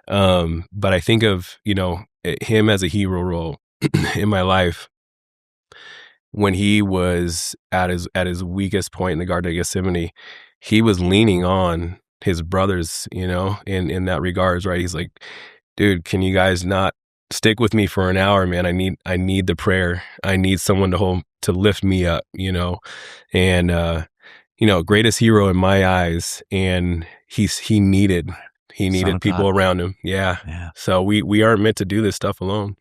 [SPEAKER 2] But I think of, him as a hero role in my life when he was at his weakest point in the Garden of Gethsemane. He was leaning on his brothers, in that regards, right? He's like, dude, can you guys not stick with me for an hour, man. I need the prayer. I need someone to lift me up, and, greatest hero in my eyes. And he needed people around him. Yeah.
[SPEAKER 1] Yeah.
[SPEAKER 2] So we aren't meant to do this stuff alone.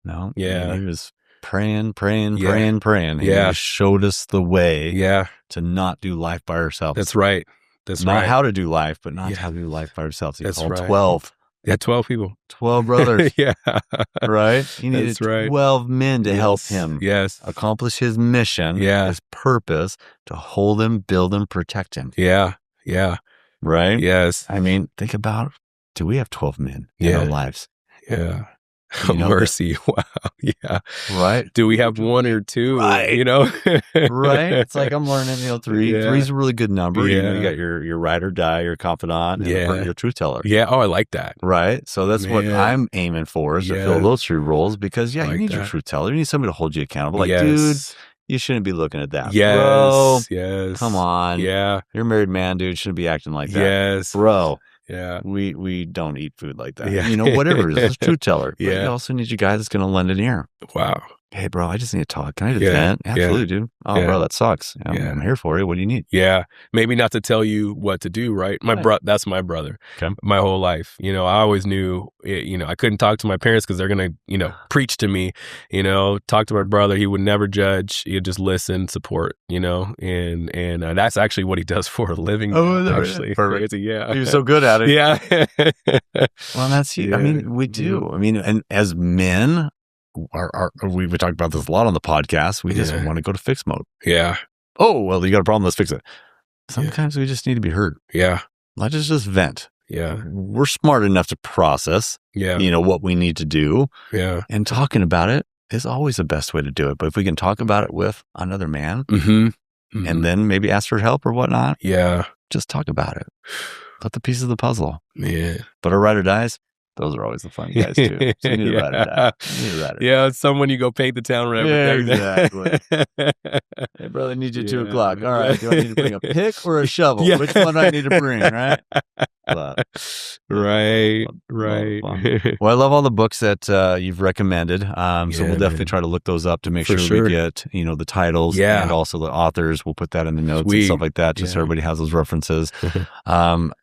[SPEAKER 1] No.
[SPEAKER 2] Yeah.
[SPEAKER 1] He was praying.
[SPEAKER 2] Yeah.
[SPEAKER 1] He showed us the way to not do life by ourselves.
[SPEAKER 2] That's right.
[SPEAKER 1] Not how to do life, but not how to do life by ourselves. He called 12.
[SPEAKER 2] Yeah, 12 people.
[SPEAKER 1] 12 brothers.
[SPEAKER 2] Yeah.
[SPEAKER 1] Right? He needed 12 men to help him accomplish his mission, his purpose, to hold him, build him, protect him.
[SPEAKER 2] Yeah. Yeah.
[SPEAKER 1] Right?
[SPEAKER 2] Yes.
[SPEAKER 1] I mean, think about, do we have 12 men in our lives?
[SPEAKER 2] Yeah. Mercy. Wow. Yeah.
[SPEAKER 1] Right.
[SPEAKER 2] Do we have one or two?
[SPEAKER 1] Right. Right. It's like I'm learning, three's a really good number.
[SPEAKER 2] Yeah.
[SPEAKER 1] You got your ride or die, your confidant, and your truth teller.
[SPEAKER 2] Yeah. Oh, I like that.
[SPEAKER 1] Right. So that's what I'm aiming for, is to fill those 3 roles, because you need your truth teller. You need somebody to hold you accountable. Like, dude, you shouldn't be looking at that.
[SPEAKER 2] Yes.
[SPEAKER 1] Bro,
[SPEAKER 2] yes.
[SPEAKER 1] come on.
[SPEAKER 2] Yeah.
[SPEAKER 1] You're a married man, dude. Shouldn't be acting like that.
[SPEAKER 2] Yes.
[SPEAKER 1] Bro.
[SPEAKER 2] Yeah.
[SPEAKER 1] We don't eat food like that.
[SPEAKER 2] Yeah.
[SPEAKER 1] Whatever it is, it's a truth teller.
[SPEAKER 2] Yeah.
[SPEAKER 1] But you also need your guy that's going to lend an ear.
[SPEAKER 2] Wow.
[SPEAKER 1] Hey, bro, I just need to talk. Can I just vent? Absolutely, dude. Oh, bro, that sucks. I'm here for you. What do you need?
[SPEAKER 2] Yeah. Maybe not to tell you what to do, right? That's my brother.
[SPEAKER 1] Okay.
[SPEAKER 2] My whole life. I always knew, I couldn't talk to my parents because they're going to, preach to me, talk to my brother. He would never judge. He'd just listen, support, and that's actually what he does for a living.
[SPEAKER 1] Oh,
[SPEAKER 2] actually.
[SPEAKER 1] Perfect.
[SPEAKER 2] Yeah.
[SPEAKER 1] He was so good at it.
[SPEAKER 2] Yeah.
[SPEAKER 1] Well, that's, I mean, we do. I mean, and as men, we talked about this a lot on the podcast. We just want to go to fix mode.
[SPEAKER 2] Yeah.
[SPEAKER 1] Oh, well, you got a problem. Let's fix it. Sometimes we just need to be heard.
[SPEAKER 2] Yeah.
[SPEAKER 1] Let's just vent.
[SPEAKER 2] Yeah.
[SPEAKER 1] We're smart enough to process, what we need to do.
[SPEAKER 2] Yeah.
[SPEAKER 1] And talking about it is always the best way to do it. But if we can talk about it with another man and then maybe ask for help or whatnot, just talk about it. Put the pieces of the puzzle.
[SPEAKER 2] Yeah.
[SPEAKER 1] But our ride or dies, those are always the fun guys too. So you need a ride or die.
[SPEAKER 2] Yeah, it's someone you go paint the town red with.
[SPEAKER 1] Exactly. Hey, brother, I need you at 2 o'clock. All right. Do I need to bring a pick or a shovel? Which one do I need to bring, right?
[SPEAKER 2] Right.
[SPEAKER 1] Well, I love all the books that you've recommended. So we'll definitely try to look those up to make sure we get, the titles and also the authors. We'll put that in the notes and stuff like that, just so everybody has those references.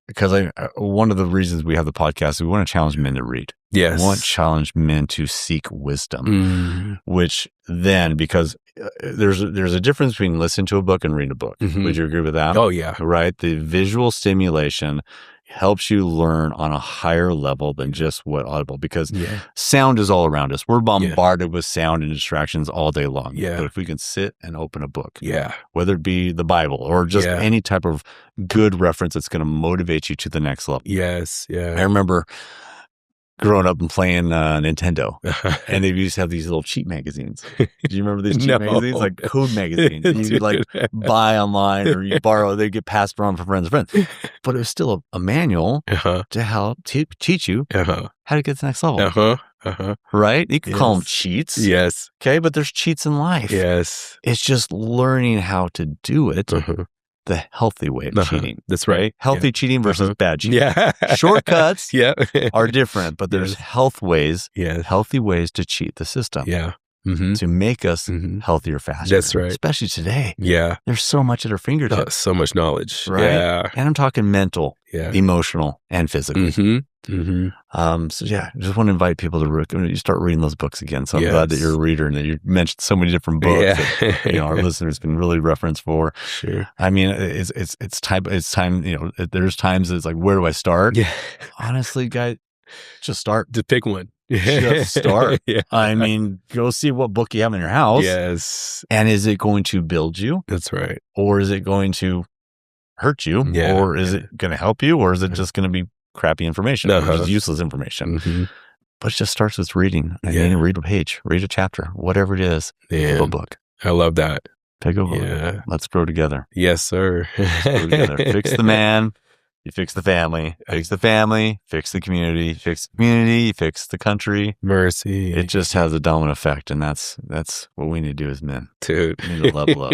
[SPEAKER 1] Because one of the reasons we have the podcast is we want to challenge men to read.
[SPEAKER 2] Yes.
[SPEAKER 1] We want to challenge men to seek wisdom, which then, because there's a difference between listening to a book and reading a book. Would you agree with that?
[SPEAKER 2] Oh, yeah.
[SPEAKER 1] Right? The visual stimulation helps you learn on a higher level than just what audible, because sound is all around us. We're bombarded with sound and distractions all day long.
[SPEAKER 2] Yeah.
[SPEAKER 1] But if we can sit and open a book,
[SPEAKER 2] yeah,
[SPEAKER 1] whether it be the Bible or just any type of good reference that's going to motivate you to the next level.
[SPEAKER 2] Yes. Yeah.
[SPEAKER 1] I remember growing up and playing Nintendo, and they used to have these little cheat magazines. Do you remember these cheat magazines? Like code magazines. And you could buy online or you borrow, they get passed around from friends and friends. But it was still a manual to help teach you how to get to the next level. Right? You could call them cheats.
[SPEAKER 2] Yes.
[SPEAKER 1] Okay, but there's cheats in life.
[SPEAKER 2] Yes.
[SPEAKER 1] It's just learning how to do it the healthy way of cheating.
[SPEAKER 2] That's right.
[SPEAKER 1] Healthy cheating versus bad cheating.
[SPEAKER 2] Yeah.
[SPEAKER 1] Shortcuts are different, but there's healthy ways to cheat the system.
[SPEAKER 2] Yeah.
[SPEAKER 1] To make us healthier faster.
[SPEAKER 2] That's right.
[SPEAKER 1] Especially today.
[SPEAKER 2] Yeah.
[SPEAKER 1] There's so much at our fingertips.
[SPEAKER 2] So much knowledge.
[SPEAKER 1] Right?
[SPEAKER 2] Yeah.
[SPEAKER 1] And I'm talking mental, emotional, and physical. So just want to invite people to start reading those books again. So I'm glad that you're a reader and that you mentioned so many different books that our listeners can really reference for.
[SPEAKER 2] Sure.
[SPEAKER 1] I mean, it's time. There's times it's like, where do I start?
[SPEAKER 2] Yeah.
[SPEAKER 1] Honestly, guys, just start.
[SPEAKER 2] Just pick one.
[SPEAKER 1] Just start. I mean, go see what book you have in your house.
[SPEAKER 2] Yes.
[SPEAKER 1] And is it going to build you?
[SPEAKER 2] That's right.
[SPEAKER 1] Or is it going to hurt you? Or is it going to help you? Or is it just going to be crappy information, which is useless information? But it just starts with reading. I mean, read a page, read a chapter, whatever it is. Pick a book.
[SPEAKER 2] I love that.
[SPEAKER 1] Pick a book. Yeah. Let's grow together.
[SPEAKER 2] Yes, sir.
[SPEAKER 1] Let's grow together. Fix the man. You fix the family. Fix the family. Fix the community. Fix the community. You fix the country.
[SPEAKER 2] Mercy.
[SPEAKER 1] It just has a domino effect, and that's what we need to do as men.
[SPEAKER 2] Dude.
[SPEAKER 1] We need to level up.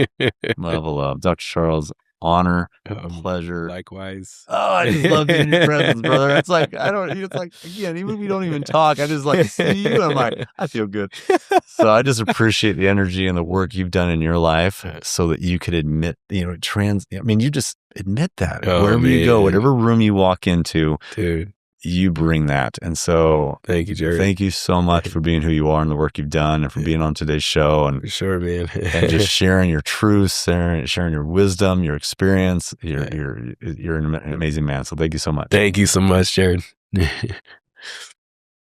[SPEAKER 1] Level up. Dr. Charles, honor, pleasure.
[SPEAKER 2] Likewise.
[SPEAKER 1] Oh, I just love being in your presence, brother. It's like, again, even if we don't even talk, I just like see you and I'm like, I feel good. So I just appreciate the energy and the work you've done in your life so that you could admit, you just admit that wherever you go, whatever room you walk into,
[SPEAKER 2] dude,
[SPEAKER 1] you bring that. And so
[SPEAKER 2] thank you, Jared.
[SPEAKER 1] Thank you so much for being who you are and the work you've done and for being on today's show and
[SPEAKER 2] for sure, man.
[SPEAKER 1] and just sharing your truth, sharing your wisdom, your experience. You're an amazing man. So thank you so much.
[SPEAKER 2] Thank you so much, Jared.